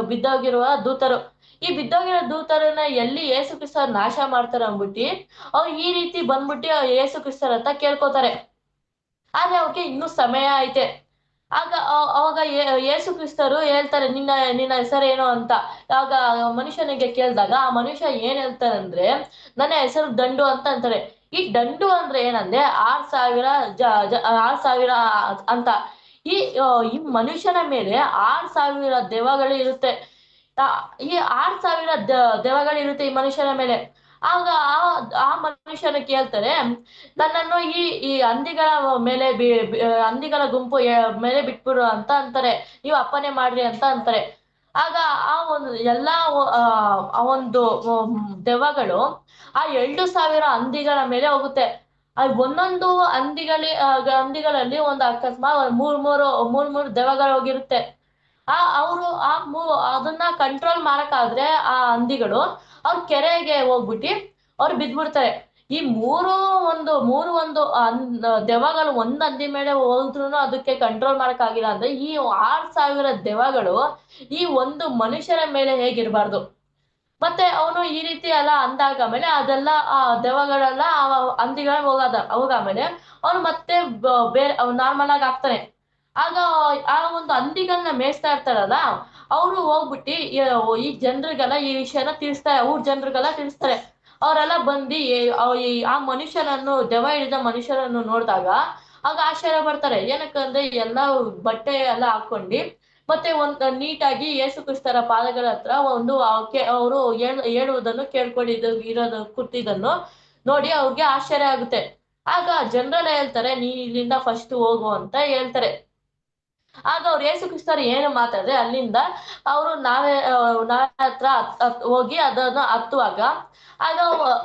ಬಿದ್ದೋಗಿರುವ ದೂತರು. ಈ ಬಿದ್ದೋಗಿರೋ ದೂತರನ್ನ ಎಲ್ಲಿ ಯೇಸು ಕ್ರಿಸ್ತ ನಾಶ ಮಾಡ್ತಾರೆ ಅಂದ್ಬಿಟ್ಟು ಅವ್ರು ಈ ರೀತಿ ಬಂದ್ಬಿಟ್ಟು ಯೇಸು ಕ್ರಿಸ್ತರ ಹತ್ರ ಕೇಳ್ಕೊತಾರೆ. ಆದ್ರೆ ಅವ್ರಿಗೆ ಇನ್ನೂ ಸಮಯ ಐತೆ. ಅವಾಗ ಯೇಸು ಕ್ರಿಸ್ತರು ಹೇಳ್ತಾರೆ, ನಿನ್ನ ಹೆಸರೇನು ಅಂತ. ಆಗ ಮನುಷ್ಯನಿಗೆ ಕೇಳಿದಾಗ ಆ ಮನುಷ್ಯ ಏನ್ ಹೇಳ್ತಾರೆ ಅಂದ್ರೆ, ನನ್ನ ಹೆಸರು ದಂಡು ಅಂತ ಅಂತಾರೆ. ಈ ದಂಡು ಅಂದ್ರೆ ಏನಂದ್ರೆ 6,000 ಅಂತ. ಈ ಮನುಷ್ಯನ ಮೇಲೆ 6,000 ದೆವ್ವಗಳು ಇರುತ್ತೆ. ಈ 6,000 ದೆವ್ವಗಳಿರುತ್ತೆ ಈ ಮನುಷ್ಯನ ಮೇಲೆ. ಆಗ ಆ ಮನುಷ್ಯನ ಕೇಳ್ತಾರೆ, ನನ್ನನ್ನು ಈ ಹಂದಿಗಳ ಮೇಲೆ ಹಂದಿಗಳ ಗುಂಪು ಮೇಲೆ ಬಿಟ್ಬಿಡು ಅಂತ ಅಂತಾರೆ, ನೀವು ಅಪ್ಪನೆ ಮಾಡ್ರಿ ಅಂತ ಅಂತಾರೆ. ಆಗ ಆ ಒಂದು ಎಲ್ಲಾ ಆ ಒಂದು ದೆವ್ವಗಳು ಆ 2,000 ಹಂದಿಗಳ ಮೇಲೆ ಹೋಗುತ್ತೆ. ಒಂದೊಂದು ಹಂದಿಗಳಲ್ಲಿ ಒಂದು ಅಕಸ್ಮಾತ್ ಮೂರು ದೆವ್ವಗಳು ಹೋಗಿರುತ್ತೆ. ಅವರು ಅದನ್ನ ಕಂಟ್ರೋಲ್ ಮಾಡಕ್ಕಾದ್ರೆ ಆ ಹಂದಿಗಳು ಅವ್ರ ಕೆರೆಗೆ ಹೋಗ್ಬಿಟ್ಟು ಅವ್ರು ಬಿದ್ಬಿಡ್ತಾರೆ. ಈ ಮೂರು ಒಂದು ದೆವ್ವಗಳು ಒಂದ್ ಹಂದಿ ಮೇಲೆ ಹೋದ್ರು ಅದಕ್ಕೆ ಕಂಟ್ರೋಲ್ ಮಾಡಕ್ಕಾಗಿಲ್ಲ ಅಂದ್ರೆ ಈ 6,000 ದೆವ್ವಗಳು ಈ ಒಂದು ಮನುಷ್ಯನ ಮೇಲೆ ಹೇಗಿರ್ಬಾರ್ದು. ಮತ್ತೆ ಅವನು ಈ ರೀತಿ ಎಲ್ಲ ಅಂದಾಗ ಮೇಲೆ ಅದೆಲ್ಲ ಆ ದೆವ್ವಗಳೆಲ್ಲ ಹಂದಿಗಳ ಹೋಗಾದ್ಮೇಲೆ ಅವನು ಮತ್ತೆ ಬೇರೆ ನಾರ್ಮಲ್ ಆಗಿ ಆಗ್ತಾನೆ. ಆಗ ಆ ಒಂದು ಹಂದಿಗಳನ್ನ ಮೇಯಿಸ್ತಾ ಇರ್ತಾರಲ್ಲ, ಅವರು ಹೋಗ್ಬಿಟ್ಟು ಈ ಜನರಿಗೆಲ್ಲ ಈ ವಿಷಯನ ತಿಳಿಸ್ತಾರೆ, ತಿಳಿಸ್ತಾರೆ. ಅವರೆಲ್ಲ ಬಂದು ಆ ಮನುಷ್ಯನನ್ನು ದೆವ್ವ ಹಿಡಿದ ಮನುಷ್ಯನನ್ನು ನೋಡಿದಾಗ ಆಗ ಆಶ್ಚರ್ಯ ಪಡ್ತಾರೆ. ಏನಕ್ಕಂದ್ರೆ ಎಲ್ಲ ಬಟ್ಟೆ ಎಲ್ಲ ಹಾಕೊಂಡು ಮತ್ತೆ ಒಂದು ನೀಟಾಗಿ ಯೇಸು ಕ್ರಿಸ್ತರ ಪಾದಗಳ ಹತ್ರ ಅವರು ಹೇಳುವುದನ್ನು ಕೂತಿದ್ದನ್ನು ನೋಡಿ ಅವ್ರಿಗೆ ಆಶ್ಚರ್ಯ ಆಗುತ್ತೆ. ಆಗ ಜನರೆಲ್ಲ ಹೇಳ್ತಾರೆ, ನೀ ಇಲ್ಲಿಂದ ಫಸ್ಟ್ ಹೋಗು ಅಂತ ಹೇಳ್ತಾರೆ. ಆಗ ಅವ್ರು ಯೇಸು ಕ್ರಿಸ್ತರು ಏನು ಮಾತಾಡಿದ್ರೆ ಅಲ್ಲಿಂದ ಅವರು ನಾವೇ ಹತ್ರ ಹೋಗಿ ಅದನ್ನು ಹತ್ತುವಾಗ ಆಗ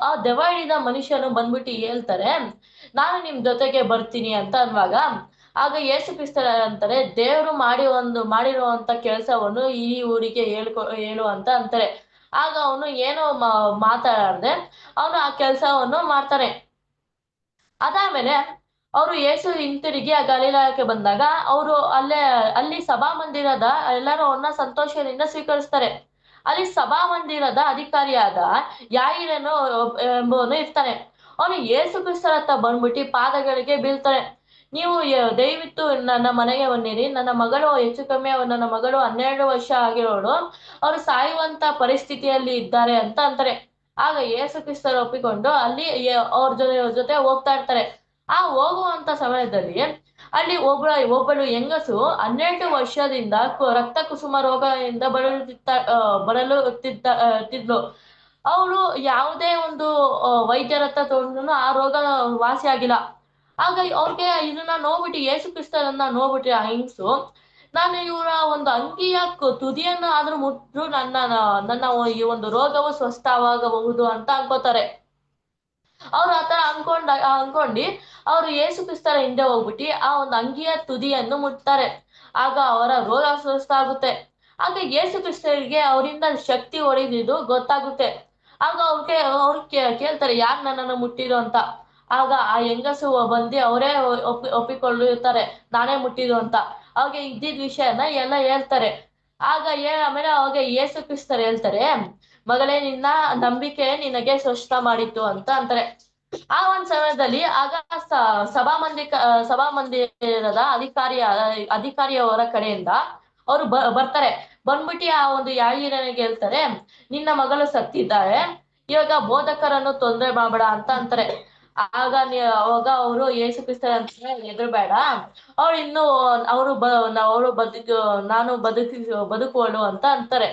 ಆ ದೆವ್ವ ಹಿಡಿದ ಮನುಷ್ಯನು ಬಂದ್ಬಿಟ್ಟು ಹೇಳ್ತಾರೆ, ನಾನು ನಿಮ್ ಜೊತೆಗೆ ಬರ್ತೀನಿ ಅಂತ ಅನ್ನುವಾಗ ಆಗ ಯೇಸು ಕ್ರಿಸ್ತರ ಅಂತಾರೆ, ದೇವರು ಮಾಡಿರುವಂತ ಕೆಲಸವನ್ನು ಈ ಊರಿಗೆ ಹೇಳು ಅಂತ ಅಂತಾರೆ. ಆಗ ಅವನು ಏನೋ ಮಾತಾಡದೆ ಅವನು ಆ ಕೆಲಸವನ್ನು ಮಾಡ್ತಾನೆ. ಅದಾದ್ಮೇಲೆ ಅವರು ಯೇಸು ಹಿಂತಿರುಗಿ ಆ ಗಲಿಲಾಯಕ್ಕೆ ಬಂದಾಗ ಅವರು ಅಲ್ಲಿ ಸಭಾಮಂದಿರದ ಎಲ್ಲರೂ ಅವನ್ನ ಸಂತೋಷದಿಂದ ಸ್ವೀಕರಿಸ್ತಾರೆ. ಅಲ್ಲಿ ಸಭಾಮಂದಿರದ ಅಧಿಕಾರಿಯಾದ ಯಾಯಿರನು ಎಂಬುವನು ಇರ್ತಾನೆ. ಅವನು ಯೇಸು ಕ್ರಿಸ್ತರ ಹತ್ರ ಬಂದ್ಬಿಟ್ಟು ಪಾದಗಳಿಗೆ ಬೀಳ್ತಾನೆ. ನೀವು ದಯವಿಟ್ಟು ನನ್ನ ಮನೆಗೆ ಬನ್ನಿರಿ, ನನ್ನ ಮಗಳು ಹೆಚ್ಚು ಕಮ್ಮಿ ನನ್ನ ಮಗಳು 12 ವರ್ಷ ಆಗಿರೋಳು, ಅವರು ಸಾಯುವಂತ ಪರಿಸ್ಥಿತಿಯಲ್ಲಿ ಇದ್ದಾರೆ ಅಂತ ಅಂತಾರೆ. ಆಗ ಯೇಸು ಕ್ರಿಸ್ತರು ಒಪ್ಪಿಕೊಂಡು ಅಲ್ಲಿ ಅವ್ರ ಜೊತೆ ಹೋಗ್ತಾ ಇರ್ತಾರೆ. ಆ ಹೋಗುವಂತ ಸಮಯದಲ್ಲಿ ಅಲ್ಲಿ ಒಬ್ಬಳು ಹೆಂಗಸು 12 ವರ್ಷದಿಂದ ರಕ್ತ ಕುಸುಮ ರೋಗದಿಂದ ಬಳಲುತ್ತಿದ್ಲು. ಅವಳು ಯಾವುದೇ ಒಂದು ವೈದ್ಯರ ಹತ್ರ ತಗೊಂಡ್ರು ಆ ರೋಗ ವಾಸಿ ಆಗಿಲ್ಲ. ಆಗ ಅವ್ರಿಗೆ ಇದನ್ನ ನೋಡ್ಬಿಟ್ಟು, ಯೇಸು ಕ್ರಿಸ್ತರನ್ನ ನೋಡ್ಬಿಟ್ರೆ ಆ ಹೆಂಗಸು, ನಾನು ಇವರ ಒಂದು ಅಂಗಿಯ ತುದಿಯನ್ನು ಆದ್ರೂ ಮುಟ್ಟು ನನ್ನ ಈ ಒಂದು ರೋಗವು ಸ್ವಸ್ಥವಾಗಬಹುದು ಅಂತ ಅನ್ಕೋತಾರೆ. ಅವ್ರು ಆತರ ಅನ್ಕೊಂಡು ಅವ್ರು ಯೇಸು ಕ್ರಿಸ್ತರ ಹಿಂದೆ ಹೋಗ್ಬಿಟ್ಟು ಆ ಒಂದು ಅಂಗಿಯ ತುದಿಯನ್ನು ಮುಟ್ತಾರೆ. ಆಗ ಅವರ ರೋಗ ಸ್ವಸ್ಥ ಆಗುತ್ತೆ. ಆಗ ಯೇಸು ಕ್ರಿಸ್ತರಿಗೆ ಅವರಿಂದ ಶಕ್ತಿ ಹೊಡೆದಿದ್ದು ಗೊತ್ತಾಗುತ್ತೆ. ಆಗ ಅವ್ರು ಕೇಳ್ತಾರೆ, ಯಾರು ನನ್ನನ್ನು ಮುಟ್ಟಿರೋ ಅಂತ. ಆಗ ಆ ಹೆಂಗಸು ಬಂದು ಅವರೇ ಒಪ್ಪಿಕೊಳ್ಳುತ್ತಾರೆ, ನಾನೇ ಮುಟ್ಟಿರೋ ಅಂತ. ಅವ್ರಿಗೆ ಇದ್ದಿದ್ ವಿಷಯನ ಎಲ್ಲ ಹೇಳ್ತಾರೆ. ಆಮೇಲೆ ಅವಾಗ ಯೇಸು ಕ್ರಿಸ್ತರು ಹೇಳ್ತಾರೆ, ಮಗಳೇ, ನಿನ್ನ ನಂಬಿಕೆ ನಿನಗೆ ಸ್ವಸ್ಥ ಮಾಡಿತ್ತು ಅಂತ ಅಂತಾರೆ. ಆ ಒಂದ್ ಸಮಯದಲ್ಲಿ ಆಗ ಸಭಾಮಂದಿರದ ಅಧಿಕಾರಿಯವರ ಕಡೆಯಿಂದ ಅವರು ಬರ್ತಾರೆ. ಬಂದ್ಬಿಟ್ಟು ಆ ಒಂದು ಯಾಯಿರನಿಗೆ ಹೇಳ್ತಾರೆ, ನಿನ್ನ ಮಗಳು ಸತ್ತಿದ್ದಾರೆ, ಇವಾಗ ಬೋಧಕರನ್ನು ತೊಂದರೆ ಮಾಡಬೇಡ ಅಂತ ಅಂತಾರೆ. ಅವಾಗ ಅವರು ಯೇಸು ಕ್ರಿಸ್ತರ ಹೆದರ್ಬೇಡ, ನಾನು ಬದುಕುವಳು ಅಂತ ಅಂತಾರೆ.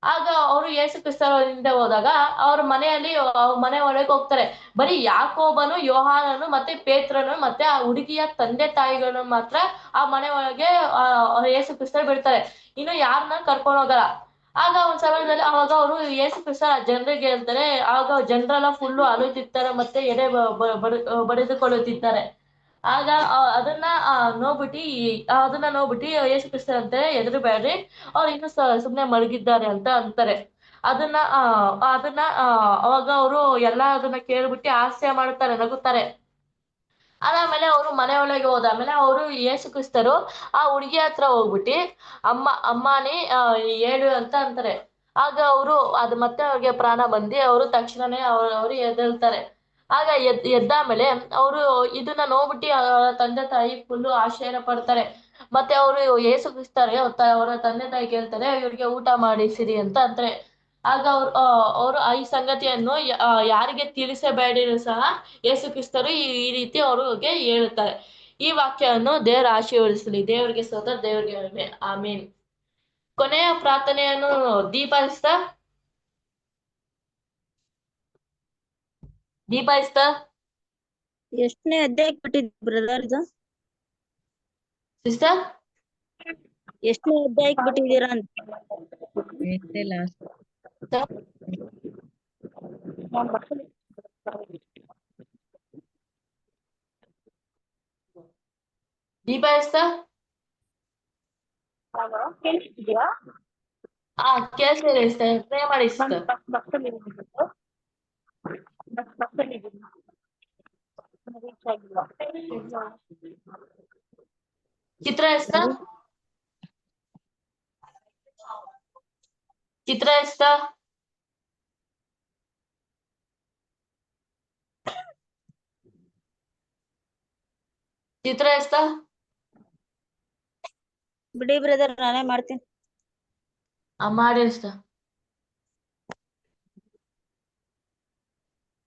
ಆಗ ಅವರು ಯೇಸು ಕ್ರಿಸ್ತರ ಹಿಂದೆ ಹೋದಾಗ ಅವ್ರ ಮನೆ ಒಳಗೆ ಹೋಗ್ತಾರೆ. ಬರೀ ಯಾಕೋಬನು, ಯೋಹಾನನು ಮತ್ತೆ ಪೇತ್ರನು ಮತ್ತೆ ಆ ಹುಡುಗಿಯ ತಂದೆ ತಾಯಿಗಳನ್ನು ಮಾತ್ರ ಆ ಮನೆ ಒಳಗೆ ಯೇಸು ಕ್ರಿಸ್ತರು ಬಿಡ್ತಾರೆ. ಇನ್ನು ಯಾರನ್ನ ಕರ್ಕೊಂಡು ಹೋಗಲ್ಲ. ಆಗ ಒಂದ್ ಸಮಯದಲ್ಲಿ ಅವಾಗ ಅವರು ಯೇಸು ಕ್ರಿಸ್ತ ಜನರಿಗೆ ಹೇಳ್ತಾರೆ. ಆಗ ಜನರೆಲ್ಲ ಫುಲ್ಲು ಅಳುತ್ತಿರ್ತಾರೆ ಮತ್ತೆ ಎದೆ ಬಡಿದುಕೊಳ್ಳುತ್ತಿದ್ದಾರೆ. ಆಗ ಅದನ್ನ ನೋಡ್ಬಿಟ್ಟು ಯೇಸು ಕ್ರಿಸ್ತ ಅಂತಾರೆ, ಹೆದರ್ಬೇಡ್ರಿ, ಅವ್ರು ಇನ್ನು ಸುಮ್ನೆ ಮಲಗಿದ್ದಾರೆ ಅಂತ ಅಂತಾರೆ. ಅವಾಗ ಅವರು ಎಲ್ಲ ಅದನ್ನ ಕೇಳ್ಬಿಟ್ಟು ಹಾಸ್ಯ ಮಾಡ್ತಾರೆ, ನಗುತ್ತಾರೆ. ಅದಾದ್ಮೇಲೆ ಅವರು ಮನೆ ಒಳಗೆ ಹೋದಾದ್ಮೇಲೆ ಅವರು ಯೇಸು ಕ್ರಿಸ್ತರು ಆ ಹುಡುಗಿ ಹತ್ರ ಹೋಗ್ಬಿಟ್ಟು ಅಮ್ಮನೇ ಹೇಳು ಅಂತ ಅಂತಾರೆ. ಆಗ ಅವರು ಮತ್ತೆ ಅವ್ರಿಗೆ ಪ್ರಾಣ ಬಂದು ಅವರು ತಕ್ಷಣನೇ ಅವರು ಎದ್ದೇಳ್ತಾರೆ. ಆಗ ಎದ್ದಾದ್ಮೇಲೆ ಅವರು ಇದನ್ನ ನೋಡ್ಬಿಟ್ಟು ತಂದೆ ತಾಯಿ ಫುಲ್ಲು ಆಶ್ಚರ್ಯ ಪಡ್ತಾರೆ. ಮತ್ತೆ ಅವರು ಯೇಸು ಕ್ರಿಸ್ತಾರೆ ಅವರ ತಂದೆ ತಾಯಿ ಕೇಳ್ತಾರೆ, ಇವ್ರಿಗೆ ಊಟ ಮಾಡಿಸಿರಿ ಅಂತ ಅಂತಾರೆ. ಆಗ ಅವರು ಈ ಸಂಗತಿಯನ್ನು ಯಾರಿಗೆ ತಿಳಿಸಬೇಡಿರು ಸಹ ಯೇಸು ಕ್ರಿಸ್ತರು ಈ ರೀತಿ ಅವ್ರಿಗೆ ಹೇಳುತ್ತಾರೆ. ಈ ವಾಕ್ಯವನ್ನು ದೇವರ ಆಶೀರ್ವದಿಸಲಿ. ದೇವರಿಗೆ ಸ್ತೋತ್ರ, ದೇವರಿಗೆ ಮಹಿಮೆ. ಆಮೀನ್. ಕೊನೆಯ ಪ್ರಾರ್ಥನೆಯನ್ನು ದೀಪ ಎಷ್ಟನೇ ಅಧ್ಯಾಯಕ್ಕೆ ಬಿಟ್ಟಿದ್ ಬ್ರದರ್ ಇದು? ಸಿಸ್ಟರ್, ಎಷ್ಟನೇ ಅಧ್ಯಾಯಕ್ಕೆ ಬಿಟ್ಟಿದ್ದೀರಾ ಅಂತ? ದೀಪ ಕೇಳಿಸ್ತಿದ್ಯಾ? ಕೇಳಿಸ್ತಿದೆ ಸಿಸ್ಟರ್, ಪ್ರೇ ಮಾಡಿ ಸಿಸ್ಟರ್. ಚಿತ್ರ ಬಿಡಿ ಬ್ರದರ್, ನಾನೇ ಮಾಡ್ತೀನಿ. ಮಾಡಿ ಸಿಸ್ಟರ್.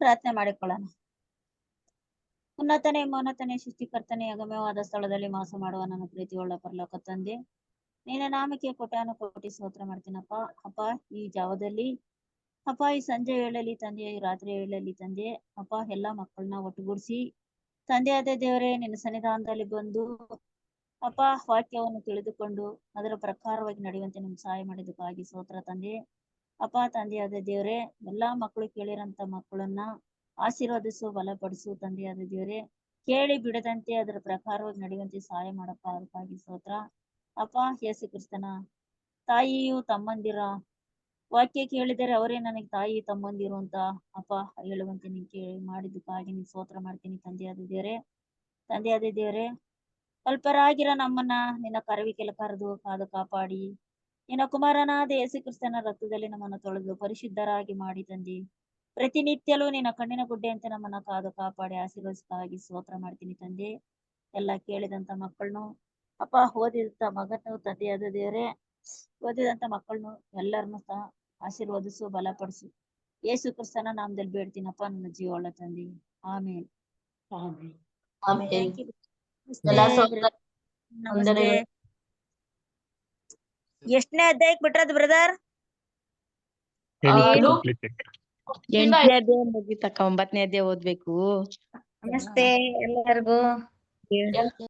ಪ್ರಾರ್ಥನೆ ಮಾಡಿಕೊಳ್ಳೋಣ. ಉನ್ನತನೇ ಸೃಷ್ಟಿಕರ್ತನೆ, ಅಗಮ್ಯವಾದ ಸ್ಥಳದಲ್ಲಿ ವಾಸ ಮಾಡುವ ನನ್ನ ಪ್ರೀತಿಯುಳ್ಳ ಪರಲೋಕ ತಂದೆ, ನಿನ್ನ ನಾಮಕ್ಕೆ ಕೋಟಿ ಸ್ತೋತ್ರ ಮಾಡ್ತೀನಪ್ಪ. ಅಪ್ಪ, ಈ ಜಾವದಲ್ಲಿ ಅಪ್ಪ, ಈ ಸಂಜೆ ವೇಳೆಯಲ್ಲಿ ತಂದೆ, ಈ ರಾತ್ರಿ ವೇಳೆಯಲ್ಲಿ ತಂದೆ ಅಪ್ಪ, ಎಲ್ಲಾ ಮಕ್ಕಳನ್ನ ಒಟ್ಟುಗೂಡಿಸಿ ತಂದೆ ಆದ ದೇವರೇ, ನಿನ್ನ ಸನ್ನಿಧಾನದಲ್ಲಿ ಬಂದು ಅಪ್ಪ ವಾಕ್ಯವನ್ನು ತಿಳಿದುಕೊಂಡು ಅದರ ಪ್ರಕಾರವಾಗಿ ನಡೆಯುವಂತೆ ನಿಮ್ಗೆ ಸಹಾಯ ಮಾಡಿದ್ದಕ್ಕಾಗಿ ಸ್ತೋತ್ರ ತಂದೆ. ಅಪ್ಪ, ತಂದೆಯಾದ ದೇವರೇ, ಎಲ್ಲಾ ಮಕ್ಕಳು ಕೇಳಿರಂತ ಮಕ್ಕಳನ್ನ ಆಶೀರ್ವದಿಸು, ಬಲಪಡಿಸು ತಂದೆಯಾದ ದೇವರೇ. ಕೇಳಿ ಬಿಡದಂತೆ ಅದರ ಪ್ರಕಾರವಾಗಿ ನಡೆಯುವಂತೆ ಸಹಾಯ ಮಾಡಪ್ಪ, ಅದಕ್ಕಾಗಿ ಸ್ತೋತ್ರ. ಅಪ್ಪ, ಯೇಸು ಕ್ರಿಸ್ತನ ತಾಯಿಯು ತಮ್ಮಂದಿರ ವಾಕ್ಯ ಕೇಳಿದರೆ ಅವರೇ ನನಗೆ ತಾಯಿ ತಮ್ಮಂದಿರು ಅಂತ ಅಪ್ಪ ಹೇಳುವಂತೆ ನೀನು ಮಾಡಿದ್ದಕ್ಕಾಗಿ ನೀನು ಸ್ತೋತ್ರ ಮಾಡ್ತೀನಿ ತಂದೆಯಾದ ದೇವರೇ. ತಂದೆಯಾದ ದೇವರೇ, ಅಲ್ಪರಾಗಿರೋ ನಮ್ಮನ್ನ ನಿನ್ನ ಕರವಿಕೆಲ ಕರೆದು ಕಾದು ಕಾಪಾಡಿ ನಿನ್ನ ಕುಮಾರನಾದ ಯೇಸು ಕ್ರಿಸ್ತನ ರಕ್ತದಲ್ಲಿ ನಮ್ಮನ್ನು ತೊಳೆದು ಪರಿಶುದ್ಧರಾಗಿ ಮಾಡಿ ತಂದೆ. ಪ್ರತಿನಿತ್ಯಲೂ ನಿನ್ನ ಕಣ್ಣಿನ ಗುಡ್ಡೆಯಂತೆ ನಮ್ಮನ್ನ ಕಾದು ಕಾಪಾಡಿ ಆಶೀರ್ವದಿಸಕ್ಕಾಗಿ ಸ್ತೋತ್ರ ಮಾಡ್ತೀನಿ ತಂದೆ. ಎಲ್ಲ ಕೇಳಿದಂತ ಮಕ್ಕಳನ್ನು ಅಪ್ಪ, ಓದಿದಂತ ಮಗನು ತಂದೆಯಾದ ದೇವರೇ, ಓದಿದಂತ ಮಕ್ಕಳನ್ನು ಎಲ್ಲರನ್ನು ಸಹ ಆಶೀರ್ವದಿಸು, ಬಲಪಡಿಸು. ಯೇಸು ಕ್ರಿಸ್ತನ ನಾಮದಲ್ಲಿ ಬೇಡ್ತೀನಪ್ಪ ನನ್ನ ಜೀವಳ ತಂದೆ. ಆಮೇಲೆ ಆಮೇಲೆ ನಮಸ್ತೆ ನಮಸ್ತೆ. ಎಷ್ಟನೇ ಅಧ್ಯಾಯಕ್ಕೆ ಬಿಟ್ರದ್ ಬ್ರದರ್? 8ನೇ ಅಧ್ಯಾಯ ಮುಗಿತಕ್ಕ, 9ನೇ ಅಧ್ಯಾಯ ಓದ್ಬೇಕು. ನಮಸ್ತೆ ಎಲ್ಲರಿಗೂ.